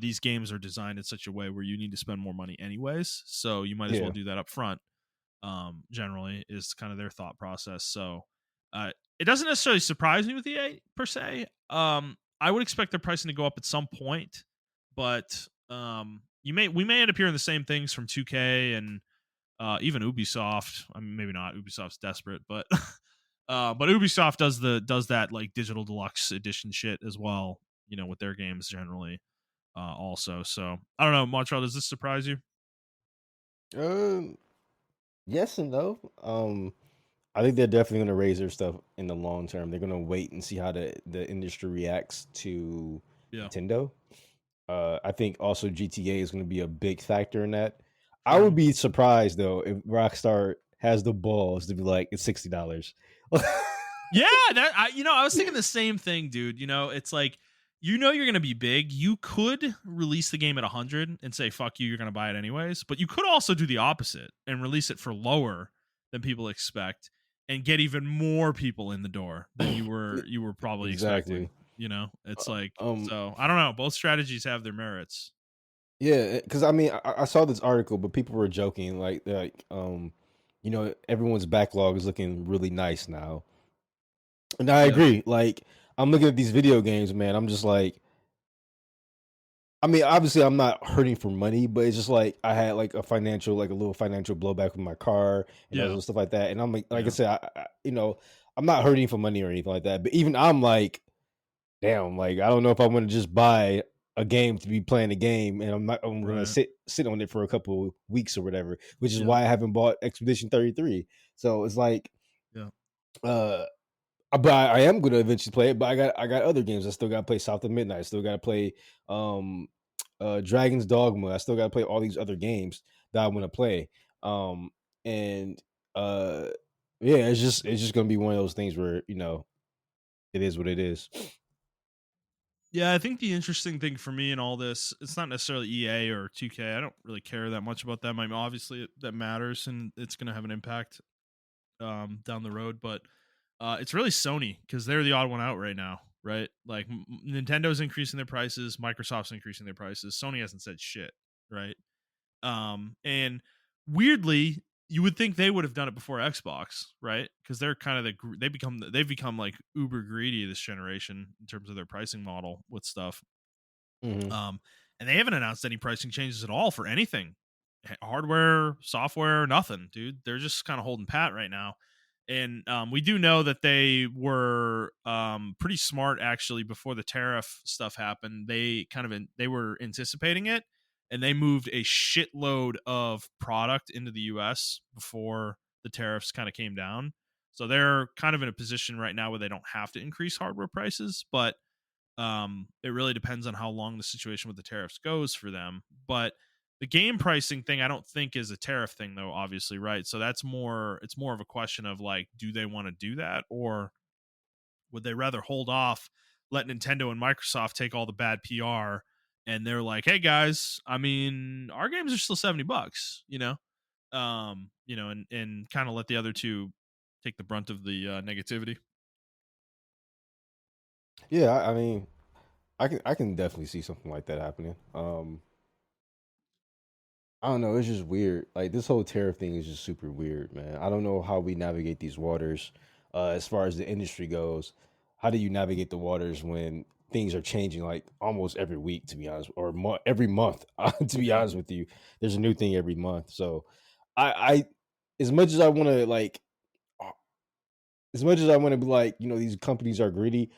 these games are designed in such a way where you need to spend more money anyways, so you might as well Yeah. do that up front. Generally is kind of their thought process. So it doesn't necessarily surprise me with EA per se. I would expect their pricing to go up at some point, but we may end up hearing the same things from 2K and even Ubisoft. I mean, maybe not. Ubisoft's desperate, but but Ubisoft does that like digital deluxe edition shit as well. With their games generally. Also, so I don't know, Montreal. Does this surprise you? Um, yes and no. I think they're definitely going to raise their stuff in the long term. They're going to wait and see how the industry reacts to Yeah. Nintendo. I think also GTA is going to be a big factor in that. I would True. be surprised though if Rockstar has the balls to be like it's $60. Yeah, I was thinking the same thing, dude. It's like you're gonna be big. You could release the game at 100 and say fuck you, you're gonna buy it anyways. But you could also do the opposite and release it for lower than people expect and get even more people in the door than you were probably expecting. Exactly. It's like Um. so. I don't know. Both strategies have their merits. Yeah, because I mean, I saw this article, but people were joking everyone's backlog is looking really nice now, and I Yeah. agree. Like, I'm looking at these video games, man. I'm just like, I mean, obviously, I'm not hurting for money, but it's just like I had like a little financial blowback with my car and all Yeah. those stuff like that. And I'm like I Yeah. said, I'm not hurting for money or anything like that. But even I'm like, damn, like I don't know if I want to just buy a game to be playing a game, and I'm gonna Right. sit on it for a couple weeks or whatever. Which is Yeah. why I haven't bought Expedition 33. So it's like, Yeah. uh, but I am gonna eventually play it. But I got other games. I still gotta play South of Midnight. I still gotta play um Dragon's Dogma. I still gotta play all these other games that I want to play. And uh yeah, it's just gonna be one of those things where it is what it is. Yeah, I think the interesting thing for me in all this, it's not necessarily EA or 2K. I don't really care that much about them. I mean, obviously that matters and it's going to have an impact down the road, but it's really Sony because they're the odd one out right now, right? Like Nintendo's increasing their prices, Microsoft's increasing their prices. Sony hasn't said shit, right? And weirdly, you would think they would have done it before Xbox, right? Because they're kind of they've become like uber greedy this generation in terms of their pricing model with stuff. Hmm. Um, and they haven't announced any pricing changes at all for anything hardware, software, nothing, dude. They're just kind of holding pat right now. And we do know that they were pretty smart actually before the tariff stuff happened. They were anticipating it, and they moved a shitload of product into the U.S. before the tariffs kind of came down. So they're kind of in a position right now where they don't have to increase hardware prices, but it really depends on how long the situation with the tariffs goes for them. But the game pricing thing, I don't think is a tariff thing, though. Obviously, right? So that's more. It's more of a question of like, do they want to do that, or would they rather hold off, let Nintendo and Microsoft take all the bad PR, and they're like, hey guys, I mean, our games are still $70, and kind of let the other two take the brunt of the negativity. Yeah, I mean, I can definitely see something like that happening. I don't know. It's just weird. Like this whole tariff thing is just super weird, man. I don't know how we navigate these waters. As far as the industry goes, how do you navigate the waters when things are changing like almost every week? To be honest, or every month. To be Yeah. honest with you, there's a new thing every month. So, I as much as I want to uh, as much as I want to be like, these companies are greedy.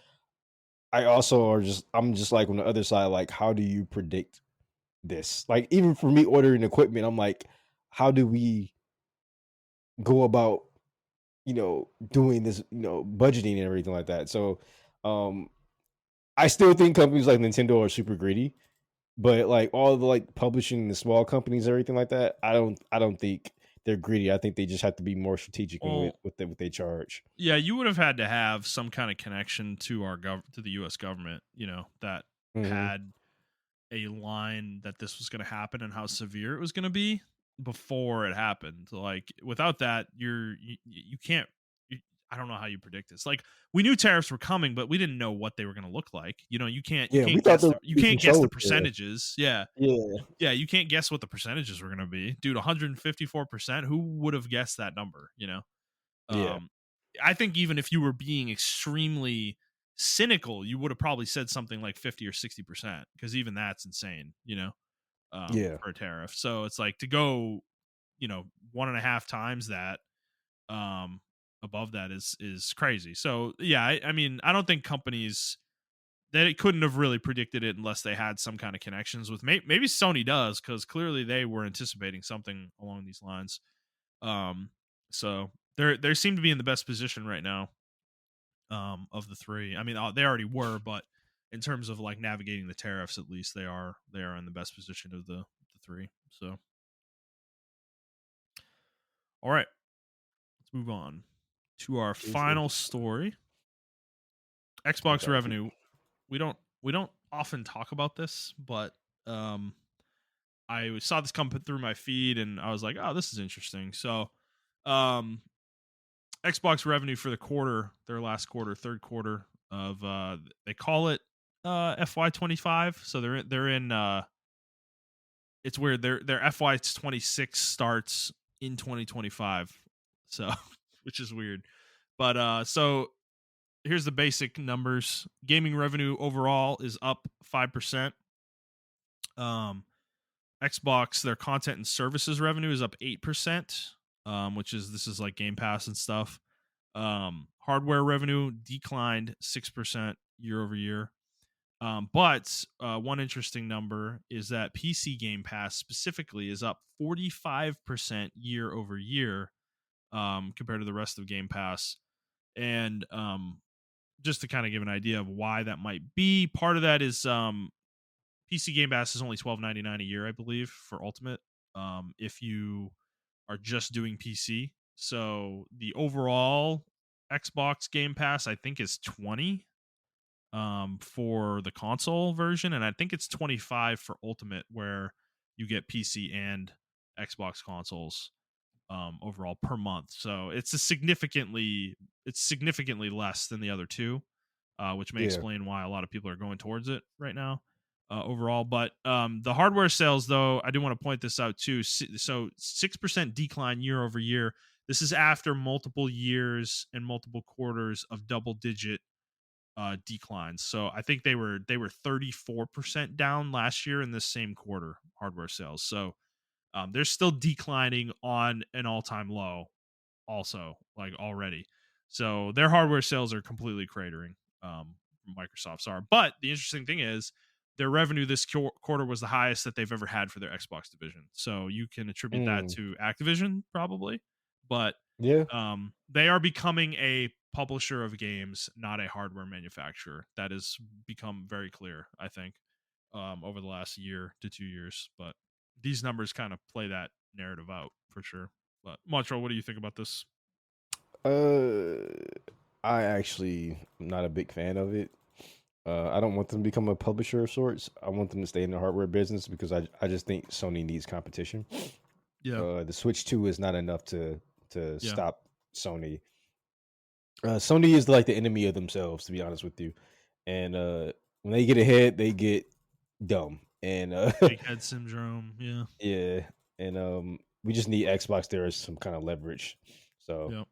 I also I'm just like on the other side. Like, how do you predict this? Like even for me ordering equipment, I'm like, how do we go about, doing this, budgeting and everything like that. So um I still think companies like Nintendo are super greedy, but like all the like publishing the small companies, everything like that, I don't think they're greedy. I think they just have to be more strategic in Well, what they charge. yeah, you would have had to have some kind of connection to to the U.S. government, that Hmm. had a line that this was going to happen and how severe it was going to be before it happened. Like without that, you can't. You, I don't know how you predict this. Like we knew tariffs were coming, but we didn't know what they were going to look like. You Yeah, we can't thought guess there would you be can't guess the controls there. percentages. Yeah, Yeah, yeah, you can't guess what the percentages were going to be, dude. 154%. Who would have guessed that number? yeah, Um, I think even if you were being extremely cynical, you would have probably said something like 50 or 60%, because even that's insane, yeah, for a tariff. So it's like to go, one and a half times that, um, above that is crazy. So yeah, I mean, I don't think companies they couldn't have really predicted it unless they had some kind of connections with maybe Sony does, because clearly they were anticipating something along these lines. Um, so they seem to be in the best position right now, of the three. I mean, they already were, but in terms of like navigating the tariffs, at least they are in the best position of the three. So, all right, let's move on to our appreciate final you. story. I Xbox got you. revenue. We don't often talk about this, but um, I saw this come through my feed and I was like, oh, this is interesting. So, um, Xbox revenue for the quarter, their last quarter, third quarter of they call it FY25. So they're in it's weird. Their FY26 starts in 2025. So which is weird. But so here's the basic numbers. Gaming revenue overall is up 5%. Um Xbox, their content and services revenue is up 8%, which is this is like Game Pass and stuff. Hardware revenue declined 6% year over year. But one interesting number is that PC Game Pass specifically is up 45% year over year, compared to the rest of Game Pass. And just to kind of give an idea of why that might be, part of that is PC Game Pass is only $12.99 a year, I believe, for Ultimate. If you are just doing PC, so the overall Xbox Game Pass, I think, is 20 for the console version, and I think it's 25 for Ultimate, where you get PC and Xbox consoles overall per month. So it's significantly less than the other two, which may Yeah, explain why a lot of people are going towards it right now. Overall, but the hardware sales, though, I do want to point this out too. So 6% decline year over year. This is after multiple years and multiple quarters of double digit declines. So I think they were 34% down last year in this same quarter, hardware sales. So they're still declining on an all-time low also, like, already. So their hardware sales are completely cratering. Microsoft's are. But the interesting thing is their revenue this quarter was the highest that they've ever had for their Xbox division. So you can attribute that Mm, to Activision probably, but yeah. they are becoming a publisher of games, not a hardware manufacturer. That has become very clear, I think, over the last year to 2 years. But these numbers kind of play that narrative out for sure. But Montreal, what do you think about this? Uh, I actually am not a big fan of it. I don't want them to become a publisher of sorts. I want them to stay in the hardware business because I just think Sony needs competition. Yeah, The Switch 2 is not enough to yeah. stop Sony. Sony is like the enemy of themselves, to be honest with you. And when they get ahead, they get dumb. And Big head syndrome. Yeah, yeah, and we just need Xbox there as some kind of leverage. So yeah.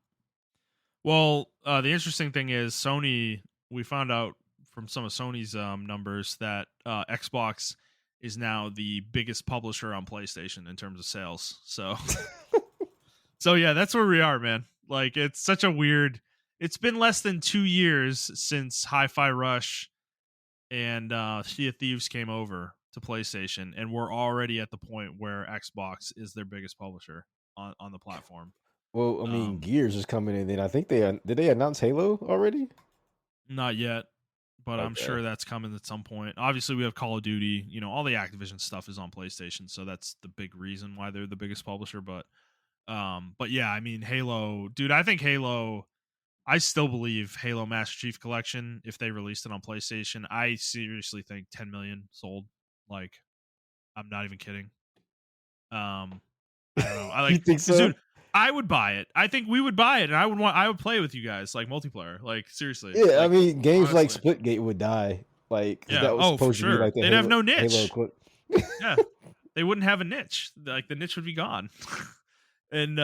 Well, the interesting thing is Sony. We found out from some of Sony's numbers that Xbox is now the biggest publisher on PlayStation in terms of sales. So, so yeah, that's where we are, man. Like, it's such a weird. It's been less than 2 years since Hi-Fi Rush and Sea of Thieves came over to PlayStation, and we're already at the point where Xbox is their biggest publisher on the platform. well, I mean, Um, Gears is coming in. Then I think did they announce Halo already? Not yet, but I'm Okay. sure that's coming at some point. Obviously, we have Call of Duty. You know, all the Activision stuff is on PlayStation, so that's the big reason why they're the biggest publisher. But yeah, I mean, Halo, dude. I think Halo. I still believe Halo Master Chief Collection. If they released it on PlayStation, I seriously think 10 million sold. Like, I'm not even kidding. Um, I don't know. I You like, think because so? dude, I would buy it. I think we would buy it, and I would play with you guys like multiplayer. Like seriously, Yeah, I like mean, games like honestly. Splitgate would die, like because Yeah. that was Oh, for supposed to be sure. like the They'd have no Halo niche. equivalent. Yeah. They wouldn't have a niche. Like the niche would be gone. And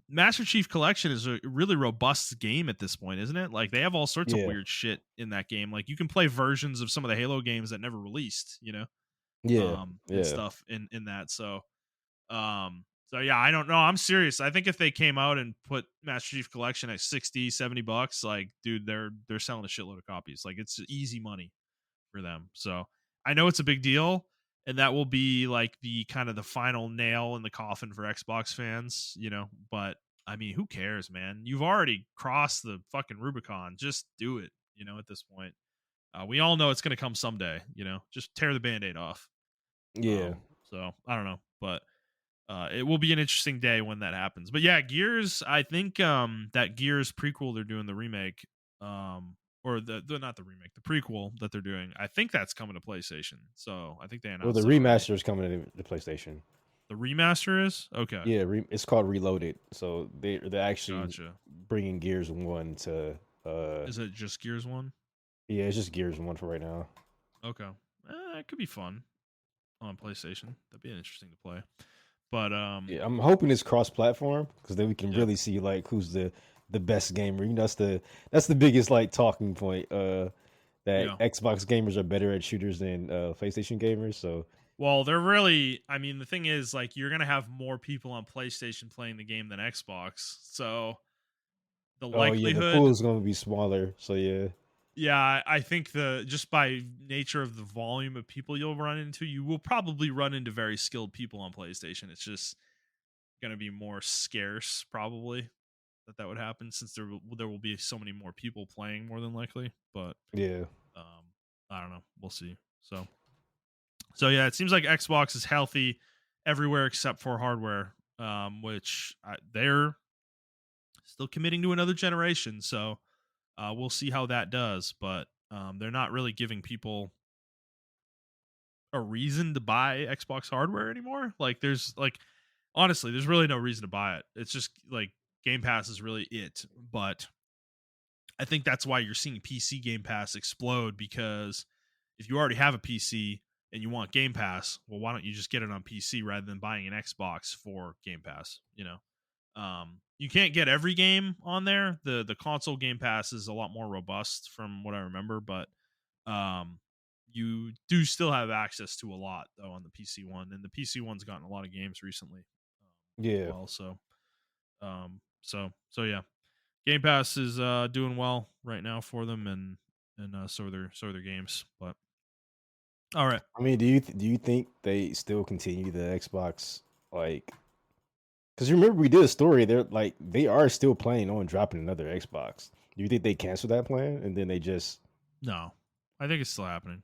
Master Chief Collection is a really robust game at this point, isn't it? Like they have all sorts of Yeah, weird shit in that game. Like you can play versions of some of the Halo games that never released, yeah, and yeah. stuff in that. So yeah, I don't know. I'm serious. I think if they came out and put Master Chief Collection at 60, $70, like dude, they're selling a shitload of copies. Like it's easy money for them. So I know it's a big deal, and that will be like the kind of the final nail in the coffin for Xbox fans. But I mean, who cares, man? You've already crossed the fucking Rubicon. Just do it. At this point, we all know it's going to come someday. Just tear the band-aid off. Yeah. So I don't know, but it will be an interesting day when that happens. But yeah, Gears. I think that Gears prequel they're doing the remake, or the not the remake, the prequel that they're doing. I think that's coming to PlayStation. So I think they Well, the announced it already. remaster is coming to the PlayStation. The remaster is okay. Yeah, it's called Reloaded. So they're actually Gotcha. bringing Gears One to. Is it just Gears One? Yeah, it's just Gears One for right now. Okay, it could be fun on PlayStation. That'd be interesting to play. But Yeah, I'm hoping it's cross-platform because then we can yeah, really see like who's the best gamer. That's the biggest like talking point. That yeah. Xbox gamers are better at shooters than PlayStation gamers. So Well, they're really. I mean, the thing is, like, you're gonna have more people on PlayStation playing the game than Xbox. So the oh yeah, the pool likelihood, is going to be smaller. So yeah, yeah, I think the just by nature of the volume of people you'll run into, you will probably run into very skilled people on PlayStation. It's just gonna be more scarce, probably that would happen since there will be so many more people playing, more than likely. But yeah, um, I don't know. We'll see. So yeah, it seems like Xbox is healthy everywhere except for hardware, which they're still committing to another generation. So we'll see how that does. But they're not really giving people a reason to buy Xbox hardware anymore. Like there's like honestly, there's really no reason to buy it. It's just like Game Pass is really it. But I think that's why you're seeing PC Game Pass explode, because if you already have a PC and you want Game Pass, well, why don't you just get it on PC rather than buying an Xbox for Game Pass? You can't get every game on there. The console Game Pass is a lot more robust from what I remember, but um, you do still have access to a lot though on the PC one, and the PC one's gotten a lot of games recently as Yeah. well. So yeah, Game Pass is doing well right now for them, and so are their games. But all right, I mean, do you think they still continue the Xbox like? Because remember we did a story. They're like they are still planning on dropping another Xbox. Do you think they cancel that plan and then they just no, I think it's still happening.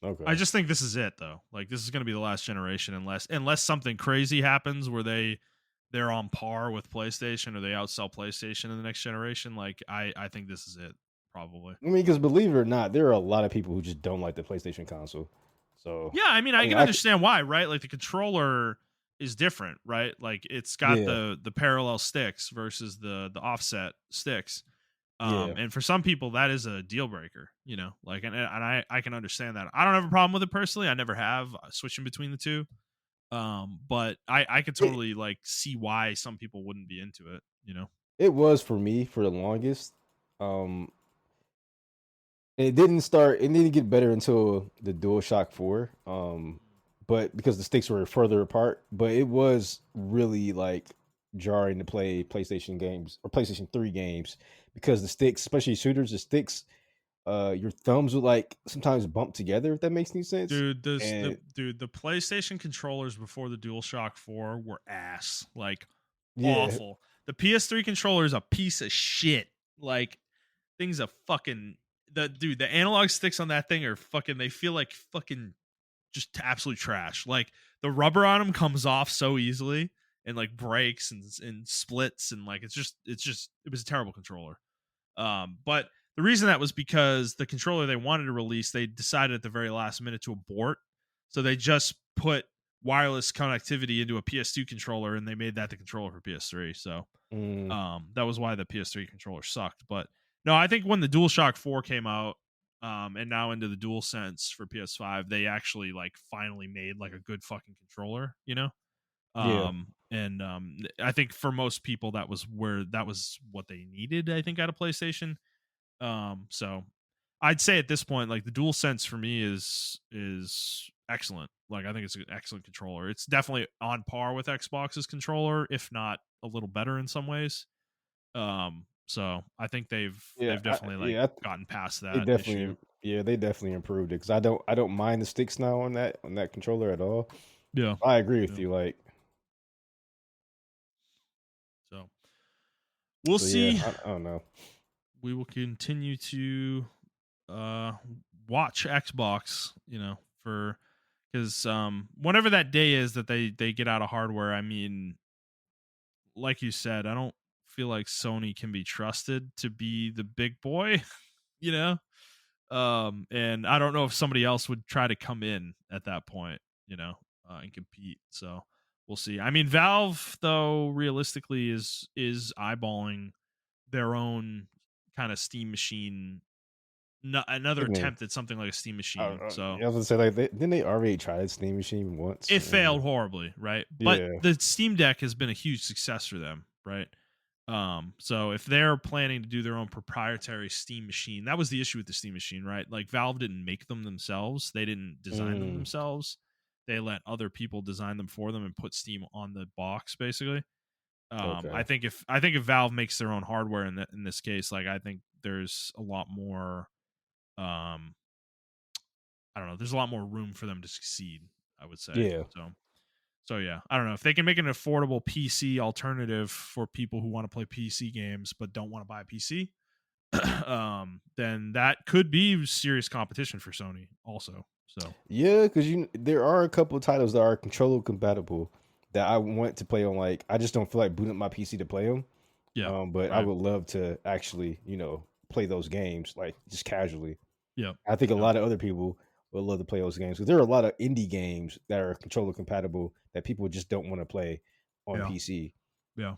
I okay? just think this is it though. Like this is going to be the last generation unless something crazy happens where they're on par with PlayStation or they outsell PlayStation in the next generation. Like I think this is it probably. I mean, because believe it or not, there are a lot of people who just don't like the PlayStation console. So Yeah, I mean I I mean, can I could, understand why, right? Like the controller is different, right? Like it's got yeah, the parallel sticks versus the offset sticks. yeah. And for some people that is a deal breaker, like and I can understand that. I don't have a problem with it personally. I never have switching between the two. But I could It totally like see why some people wouldn't be into it. it was for me for the longest. Um, it didn't start. It didn't get better until the DualShock 4. But because the sticks were further apart, but it was really like jarring to play PlayStation games or PlayStation 3 games because the sticks, especially shooters, the sticks, your thumbs would like sometimes bump together, if that makes any sense. And The PlayStation controllers before the DualShock 4 were ass. Like yeah, awful. The PS3 controller is a piece of shit. Like things a fucking the analog sticks on that thing are fucking they feel like fucking just absolute trash. Like the rubber on them comes off so easily and like breaks and splits and like it was a terrible controller. But the reason that was because the controller they wanted to release, they decided at the very last minute to abort. So they just put wireless connectivity into a PS2 controller and they made that the controller for PS3. So mm, that was why the PS3 controller sucked. But no, I think when the DualShock 4 came out, and now into the DualSense for PS5, they actually like finally made like a good fucking controller. yeah, And I think for most people that was what they needed, I think, out of PlayStation. So I'd say at this point, like the DualSense for me is excellent. Like I think it's an excellent controller. It's definitely on par with Xbox's controller, if not a little better in some ways. So I think yeah, they've definitely like yeah. gotten past They that issue. definitely, yeah, they definitely improved it because I don't mind the sticks now on that controller at all. Yeah. I agree with Yeah. you. Like, So we'll so yeah, see. I don't know. We will continue to uh watch Xbox, for because whenever that day is that they get out of hardware, I mean, like you said, I don't feel like Sony can be trusted to be the big boy, you know? And I don't know if somebody else would try to come in at that point, and compete. So we'll see. I mean, Valve though realistically is eyeballing their own kind of Steam machine, another I mean, attempt at something like a Steam machine. So I was gonna say like, didn't they already try the Steam machine once? it And failed horribly, right? But yeah, the Steam Deck has been a huge success for them, right? So if they're planning to do their own proprietary Steam machine, that was the issue with the Steam machine, right? Like Valve didn't make them themselves, they didn't design them mm, themselves. They let other people design them for them and put Steam on the box, basically. okay, I think if Valve makes their own hardware in this case, like I think there's a lot more. Um, I don't know. There's a lot more room for them to succeed. I would say yeah, so. So yeah, I don't know if they can make an affordable PC alternative for people who want to play PC games but don't want to buy a PC. Then that could be serious competition for Sony also. So yeah, because there are a couple of titles that are controller compatible that I want to play on. Like, I just don't feel like booting up my PC to play them. yeah, But I right, would love to actually, play those games like just casually. yeah, I think a yeah, lot of other people would love to play those games because there are a lot of indie games that are controller compatible that people just don't want to play on yeah, PC. yeah,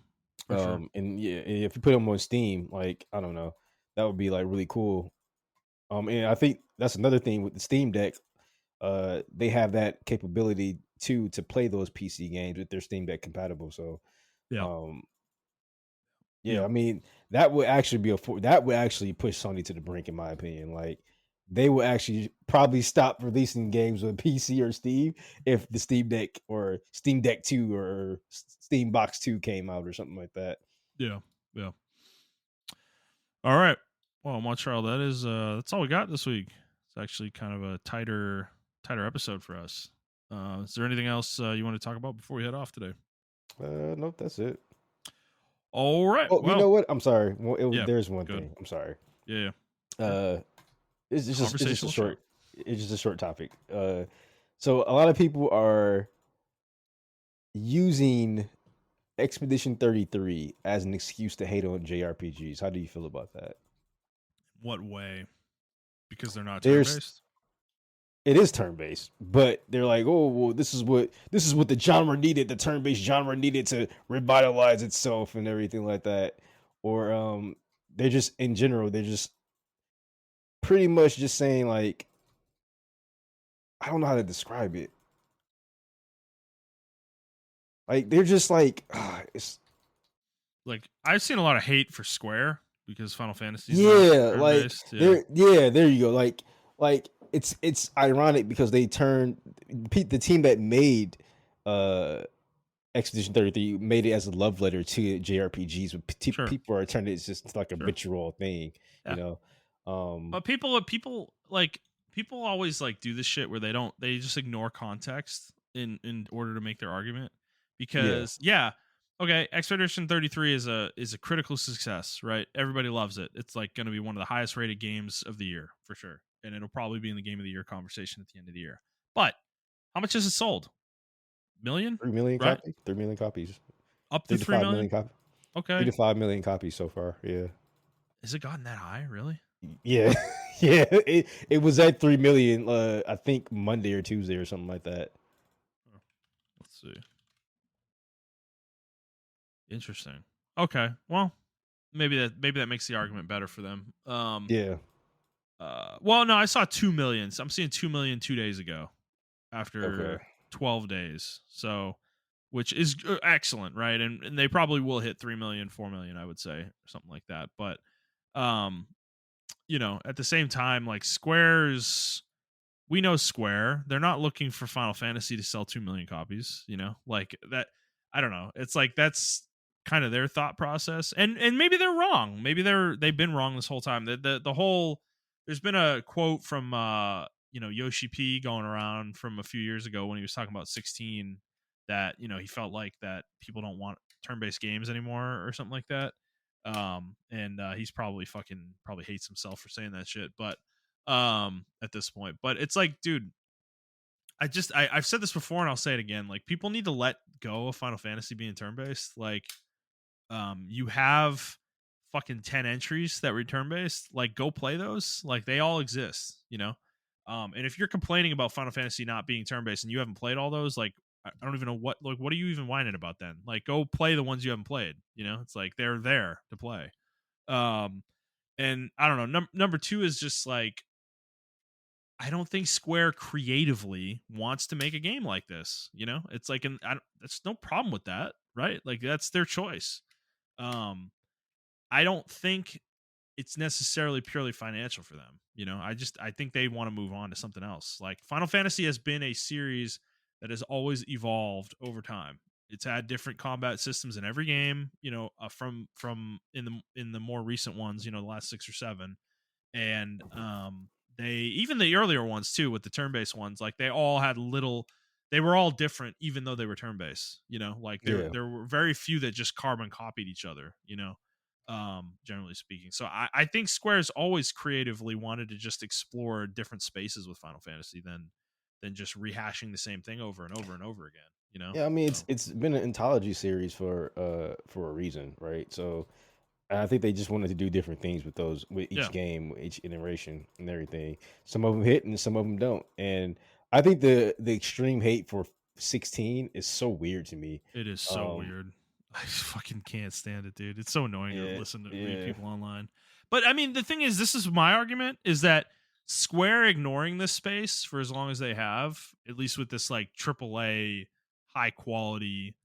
for sure. And yeah, if you put them on Steam, like I don't know, that would be like really cool. And I think that's another thing with the Steam Deck. They have that capability too to play those PC games if they're Steam Deck compatible. So, Yeah, um, yeah, yeah, I mean that would actually be that would actually push Sony to the brink, in my opinion. Like they will actually probably stop releasing games with PC or Steam if the Steam Deck or Steam Deck 2 or Steam Box 2 came out or something like that. Yeah. Yeah. All right. Well, Montreal, that's all we got this week. It's actually kind of a tighter episode for us. Is there anything else you want to talk about before we head off today? Nope, that's it. All right. Oh, you Well, know what? I'm sorry. Well, yeah. there's one Good. thing. I'm sorry. Yeah. Yeah. Sure. Uh, it's just a Conversational show. short topic. So a lot of people are using Expedition 33 as an excuse to hate on JRPGs. How do you feel about that? What way? Because they're not turn There's based. it is turn based, but they're like, oh well, this is what the genre needed. The turn based genre needed to revitalize itself and everything like that. Or they're just in general, they're just pretty much just saying like, I don't know how to describe it. Like they're just like, it's Like I've seen a lot of hate for Square because Final Fantasy's not yeah, turn like based. Yeah. there you go. Like it's ironic because they turned the team that made uh Expedition 33 made it as a love letter to JRPGs, but Sure. people are turning it just like a Sure. vitriol thing, you Yeah. know. But people always like do this shit where they just ignore context in order to make their argument. Yeah, Because yeah, okay, Expedition 33 is a critical success, right? Everybody loves it. It's like going to be one of the highest rated games of the year for sure, and it'll probably be in the game of the year conversation at the end of the year. But how much has it sold? Million, 3 million right? copies, 3 million copies, Up to three to 3 five million million. copies, three Okay, to 5 million copies so far. Yeah, has it gotten that high? Really? yeah, yeah. It was at 3 million. I think Monday or Tuesday or something like that. Huh. Let's see. Interesting. Okay. Well, maybe that makes the argument better for them. Yeah. Well, no, I saw 2 million. So I'm seeing 2 million 2 days ago Okay. after 12 days. So, which is excellent, right? And they probably will hit 3 million, 4 million, I would say, or something like that. But, um, at the same time, like Square's, we know Square, they're not looking for Final Fantasy to sell 2 million copies, like that. I don't know. It's like that's kind of their thought process. And maybe they're wrong. Maybe they've been wrong this whole time. The whole there's been a quote from Yoshi P going around from a few years ago when he was talking about 16 that, he felt like that people don't want turn-based games anymore or something like that. And he's probably hates himself for saying that shit, but at this point. But it's like, dude, I've said this before and I'll say it again. Like, people need to let go of Final Fantasy being turn based. Like, you have fucking 10 entries that were turn based. Like, go play those. Like, they all exist. And if you're complaining about Final Fantasy not being turn based and you haven't played all those, like, I don't even know what are you even whining about then? Like, go play the ones you haven't played. It's like they're there to play. Um and I don't know. Number two is just like, I don't think Square creatively wants to make a game like this. It's like, that's no problem with that, right? Like, that's their choice. Um, I don't think it's necessarily purely financial for them. I think they want to move on to something else. Like, Final Fantasy has been a series that has always evolved over time. It's had different combat systems in every game. From in the more recent ones. The last 6 or 7, and they, even the earlier ones too, with the turn-based ones, like, they were all different even though they were turn-based. Like, there Yeah. there were very few that just carbon copied each other, generally speaking. So I think Square's always creatively wanted to just explore different spaces with Final Fantasy than just rehashing the same thing over and over and over again. Yeah, I mean So it's been an anthology series for a reason, right? So and I think they just wanted to do different things with those with each yeah, game, with each iteration and everything. Some of them hit and some of them don't. And I think the extreme hate for 16 is so weird to me. it is so Um weird. I fucking can't stand it, dude. It's so annoying to yeah, listen to read yeah. people online. But I mean, the thing is, this is my argument: is that Square ignoring this space for as long as they have, at least with this like AAA high quality,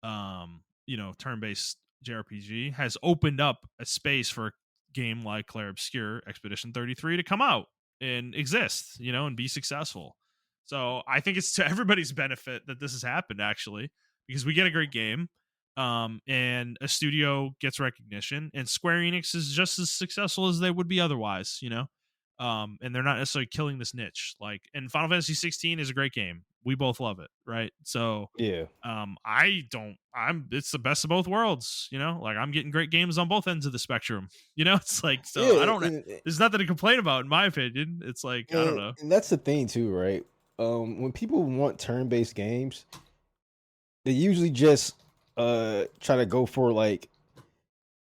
turn based JRPG, has opened up a space for a game like Claire Obscure Expedition 33 to come out. and exist, and be successful. So I think it's to everybody's benefit that this has happened, actually, because we get a great game, and a studio gets recognition, and Square Enix is just as successful as they would be otherwise, and they're not necessarily killing this niche. Like, and Final Fantasy 16 is a great game. We both love it, right? So Yeah. it's the best of both worlds, like I'm getting great games on both ends of the spectrum. It's like, so I Yeah, don't, there's nothing to complain about in my opinion. It's like, I don't know. and that's the thing too, right? When people want turn-based games, they usually just try to go for like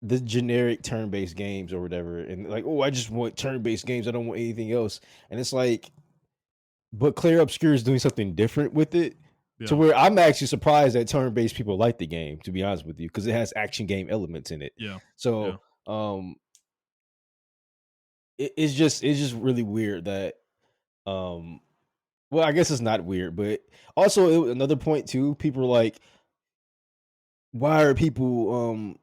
the generic turn-based games or whatever, and like, oh, I just want turn-based games. I don't want anything else. And it's like, but Clear Obscure is doing something different with it. To Yeah. where I'm actually surprised that turn-based people like the game, to be honest with you, because it has action game elements in it. Yeah. Yeah. So it's just really weird that um well, I guess it's not weird, but also another point too, people are like, why are people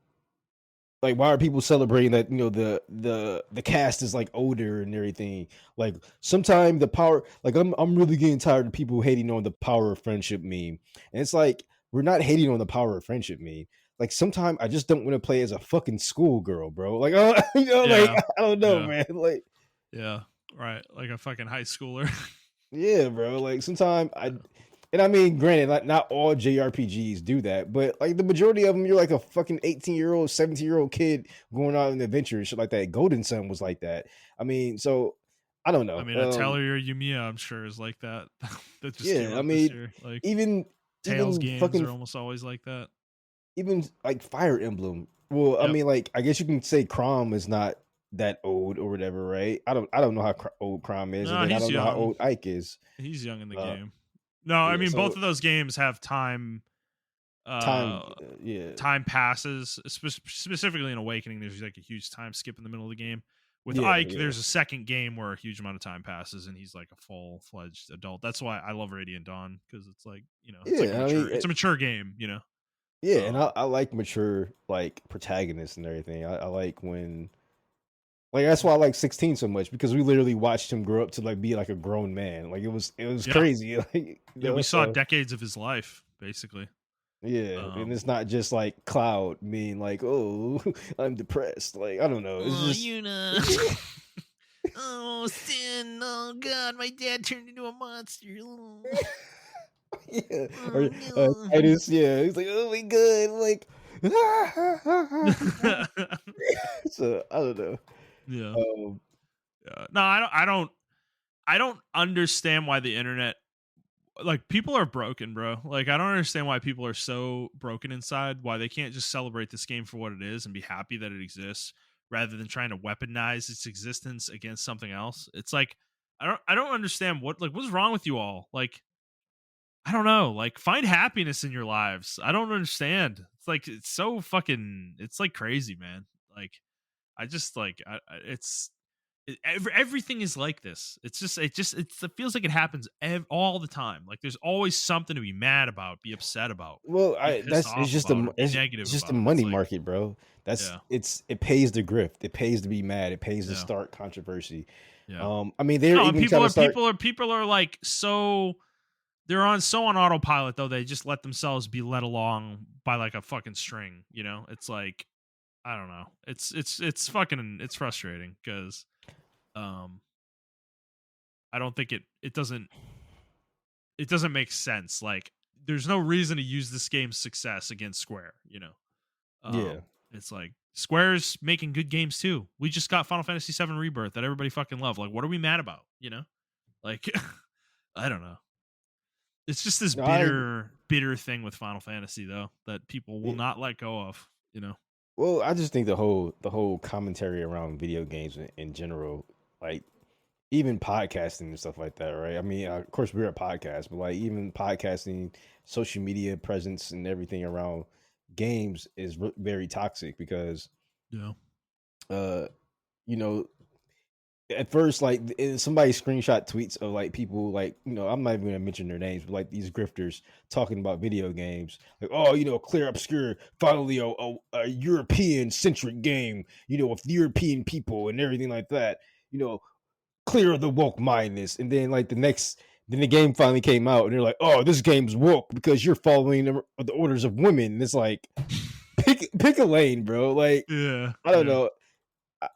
why are people celebrating that, the cast is like older and everything? Like sometimes the power, like I'm really getting tired of people hating on the power of friendship meme. And it's like, we're not hating on the power of friendship meme. Like sometimes I just don't want to play as a fucking schoolgirl, bro. Like like Yeah. I don't know, Yeah. man. Like Yeah. Right. Like a fucking high schooler. yeah, bro. Like sometimes Yeah. and I mean, granted, not all JRPGs do that, but like the majority of them, you're like a fucking 18-year-old, 17-year-old kid going out on an adventure and shit like that. Golden Sun was like that. I mean, so I don't I know. mean, a Atelier Yumiya, I'm sure, is like that. That just came Yeah, I out this mean, year. Like even Tales games fucking are almost always like that. even like Fire Emblem. Well, I Yep. mean, like I guess you can say Crom is not that old or whatever, right? I don't know how old Crom is, and No, then I he's don't know how young. old Ike is. He's young in the Uh, game. No, I yeah, mean both so of those games have time time, uh yeah, time passes, specifically in Awakening. There's like a huge time skip in the middle of the game. With yeah, Ike, yeah, there's a second game where a huge amount of time passes, and he's like a full-fledged adult. That's why I love Radiant Dawn, because it's like, it's like a yeah. I mean, it's a mature game. yeah, and Um, I like mature like protagonists and everything. I like when like that's why I like 16 so much, because we literally watched him grow up to like be like a grown man. Like it was yeah, crazy. Like yeah, we saw so decades of his life basically. yeah, and Um, it's not just like Cloud being like, oh, I'm depressed. Like I don't know. It's oh, just oh, sin! Oh God, my dad turned into a monster. Oh, yeah. Or oh no. Titus, yeah, he's like, oh my god, like so I don't know. Yeah. Um, Yeah. No, I don't understand why the internet, like, people are broken, bro. Like, I don't understand why people are so broken inside, why they can't just celebrate this game for what it is and be happy that it exists, rather than trying to weaponize its existence against something else. It's like, I don't understand what's wrong with you all. Like, I don't know. Like, find happiness in your lives. I don't understand. It's like, it's so fucking, it's like crazy, man. Like, I just like it's everything is like this. It feels like it happens all the time. Like there's always something to be mad about, be upset about, well, be I pissed that's off about, or be negative it's just a about. It's money like, market, bro. yeah, It pays the grift. It pays to be mad. It pays to yeah, start controversy. yeah. I mean, they're No, and even trying to start. people are like, so they're on autopilot though. They just let themselves be led along by like a fucking string. It's like, I don't know. It's fucking, it's frustrating because um I don't think it doesn't make sense. Like, there's no reason to use this game's success against Square. Yeah, It's like Square's making good games too. We just got Final Fantasy VII Rebirth that everybody fucking loved. Like, what are we mad about? Like, I don't know. It's just this no, I bitter thing with Final Fantasy though, that people will it, not let go of. well, I just think the whole commentary around video games in general, like even podcasting and stuff like that, right? I mean, of course we're a podcast, but like even podcasting, social media presence, and everything around games is very toxic because Yeah. uh you know at first, like somebody screenshot tweets of like people, like, I'm not even gonna mention their names, but like these grifters talking about video games, like, oh, Clear Obscure finally a European centric game, with European people and everything like that, you know clear of the woke mindness. And then like then the game finally came out, and they're like, "Oh, this game's woke because you're following the orders of women." And it's like, pick a lane, bro. Like, Yeah, I don't yeah, know.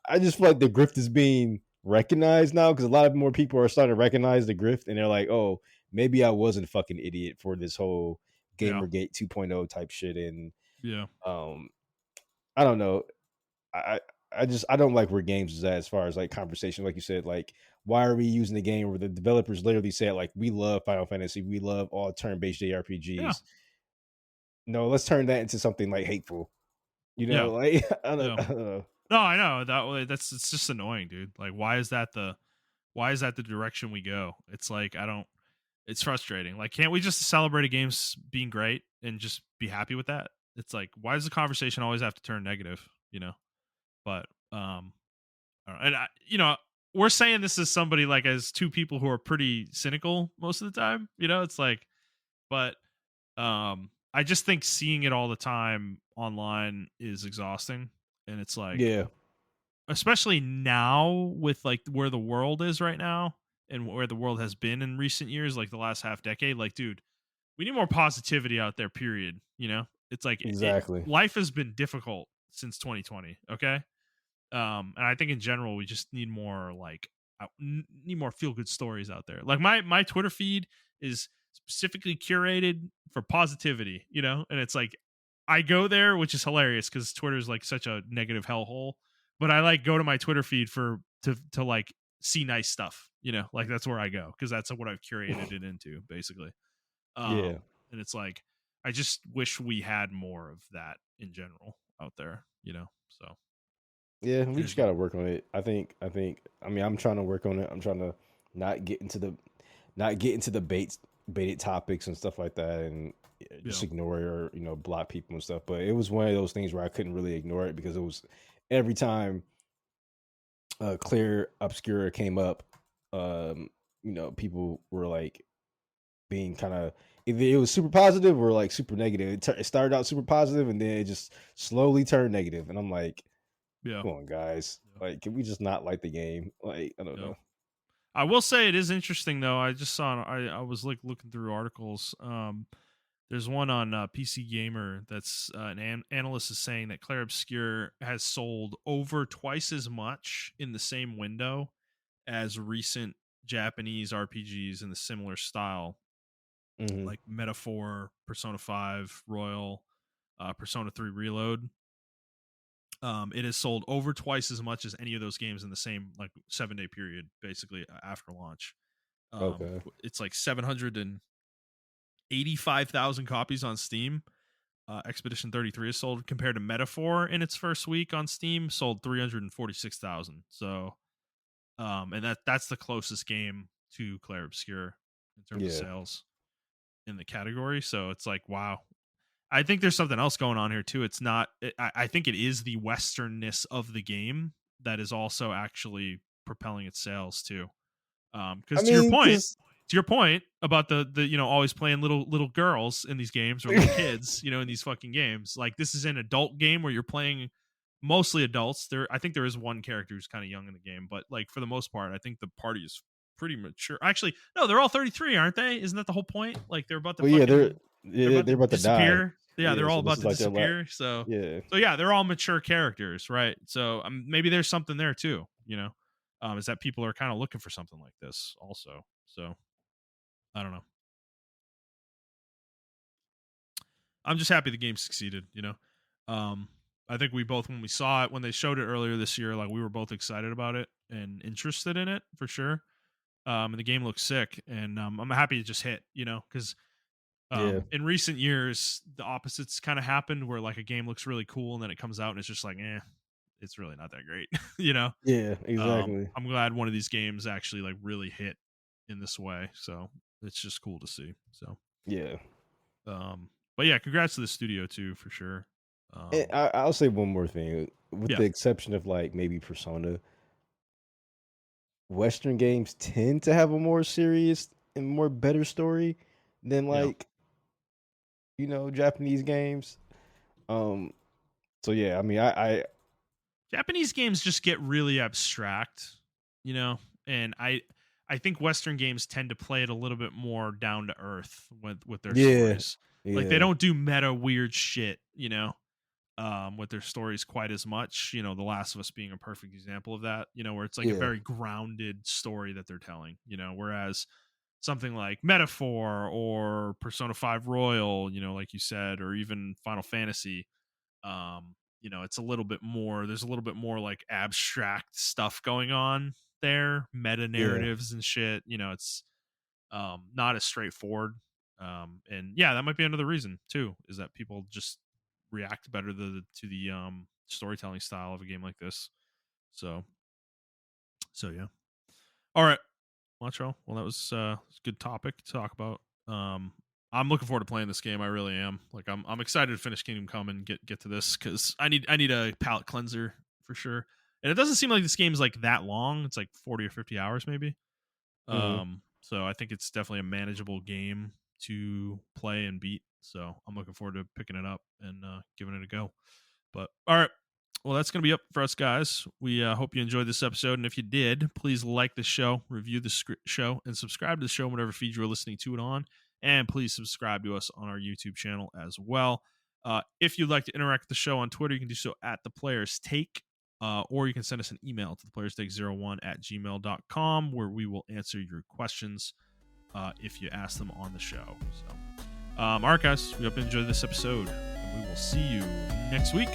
I just feel like the grift is being recognized now because a lot of more people are starting to recognize the grift, and they're like, "Oh, maybe I wasn't a fucking idiot for this whole yeah, Gamergate 2.0 type shit." And yeah, um, I don't know. I I don't like where games is at as far as like conversation. Like you said, like why are we using a game where the developers literally said like we love Final Fantasy, we love all turn-based yeah, JRPGs. No, let's turn that into something like hateful. You know, yeah, like yeah. I don't know. No, I know that way. That's it's just annoying, dude. Like, why is that the direction we go? It's like I don't. It's frustrating. Like, can't we just celebrate a game's being great and just be happy with that? It's like, why does the conversation always have to turn negative? You know. But I don't know. And we're saying this as somebody like as two people who are pretty cynical most of the time. It's like, but I just think seeing it all the time online is exhausting, and it's like Yeah, especially now with like where the world is right now and where the world has been in recent years, like the last half decade. Like, dude, we need more positivity out there. Period. It's like exactly. life has been difficult since 2020. Okay, and I think in general we just need more like need more feel good stories out there. Like my Twitter feed is specifically curated for positivity, and it's like I go there, which is hilarious because Twitter is like such a negative hellhole. But I like go to my Twitter feed for to like see nice stuff, like that's where I go because that's what I've curated it into basically. Yeah. And it's like I just wish we had more of that in general out there, So Yeah, we it just is what gotta it work on it. I mean, I'm trying to work on it. I'm trying to not get into the not get into the baited topics and stuff like that, and just Yeah. ignore it or block people and stuff. But it was one of those things where I couldn't really ignore it because it was every time clear obscura came up, um, people were like being kind of either it was super positive or like super negative. It started out super positive and then it just slowly turned negative, and I'm like, Yeah. come on, guys. Yeah. Like, can we just not like the game? Like, I don't Yeah. know. I will say it is interesting though. I just saw I was like looking through articles. There's one on PC Gamer that's analyst is saying that Clair Obscur has sold over twice as much in the same window as recent Japanese RPGs in the similar style, Hmm. like Metaphor, Persona 5, Royal, Persona 3 Reload. It has sold over twice as much as any of those games in the same like 7-day period, basically after launch. Okay. It's like 785,000 copies on Steam. Expedition 33 is sold compared to Metaphor in its first week on Steam sold 346,000. So, and that's the closest game to Clair Obscur in terms of Yeah. sales in the category. So it's like, wow. I think there's something else going on here too. It's not. I think it is the westernness of the game that is also actually propelling its sales too. I Because mean, because to your point about the always playing little girls in these games or little kids, in these fucking games. Like this is an adult game where you're playing mostly adults. I think there is one character who's kind of young in the game, but like for the most part, I think the party is pretty mature. Actually, no, they're all 33, aren't they? Isn't that the whole point? Like they're about to well, yeah, fucking they're about to they're about to die. disappear. Yeah, Yeah, they're all so this about is to like their disappear. So yeah, so yeah, they're all mature characters, right? So maybe there's something there too. Is that people are kind of looking for something like this also. So I don't know. I'm just happy the game succeeded. Um, I think we both when we saw it when they showed it earlier this year, like we were both excited about it and interested in it for sure. And the game looks sick, and I'm happy it just hit. Because yeah, in recent years the opposites kind of happened where like a game looks really cool and then it comes out and it's just like, it's really not that great. yeah, exactly. I'm glad one of these games actually like really hit in this way. So it's just cool to see. So Yeah. but yeah, congrats to the studio too for sure. And Um I'll say one more thing, with yeah, the exception of like maybe Persona. Western games tend to have a more serious and more better story than yeah. like Japanese games. Um, so yeah, I mean, I Japanese games just get really abstract, you know, and I think Western games tend to play it a little bit more down to earth with their Yeah, stories. Like they yeah, don't do meta weird shit, with their stories quite as much. The Last of Us being a perfect example of that. Where it's like a yeah, very grounded story that they're telling. Whereas something like Metaphor or Persona 5 Royal, like you said, or even Final Fantasy, it's a little bit more, there's a little bit more like abstract stuff going on there, meta yeah, narratives and shit. It's not as straightforward. And yeah, that might be another reason too, is that people just react better to the storytelling style of a game like this. So yeah. All right. Montreal. Well, that was a good topic to talk about. Um, I'm looking forward to playing this game. I really am. Like, I'm excited to finish Kingdom Come and get to this because I need a palate cleanser for sure. And it doesn't seem like this game is like that long. It's like 40 or 50 hours maybe. hmm So I think it's definitely a manageable game to play and beat. So I'm looking forward to picking it up and giving it a go. But all right. Well, that's going to be up for us, guys. We hope you enjoyed this episode. And if you did, please like the show, review the show, and subscribe to the show, whatever feed you are listening to it on. And please subscribe to us on our YouTube channel as well. If you'd like to interact with the show on Twitter, you can do so at The Players Take, or you can send us an email to theplayerstake01@gmail.com, where we will answer your questions if you ask them on the show. So, all right, guys, we hope you enjoyed this episode, and we will see you next week.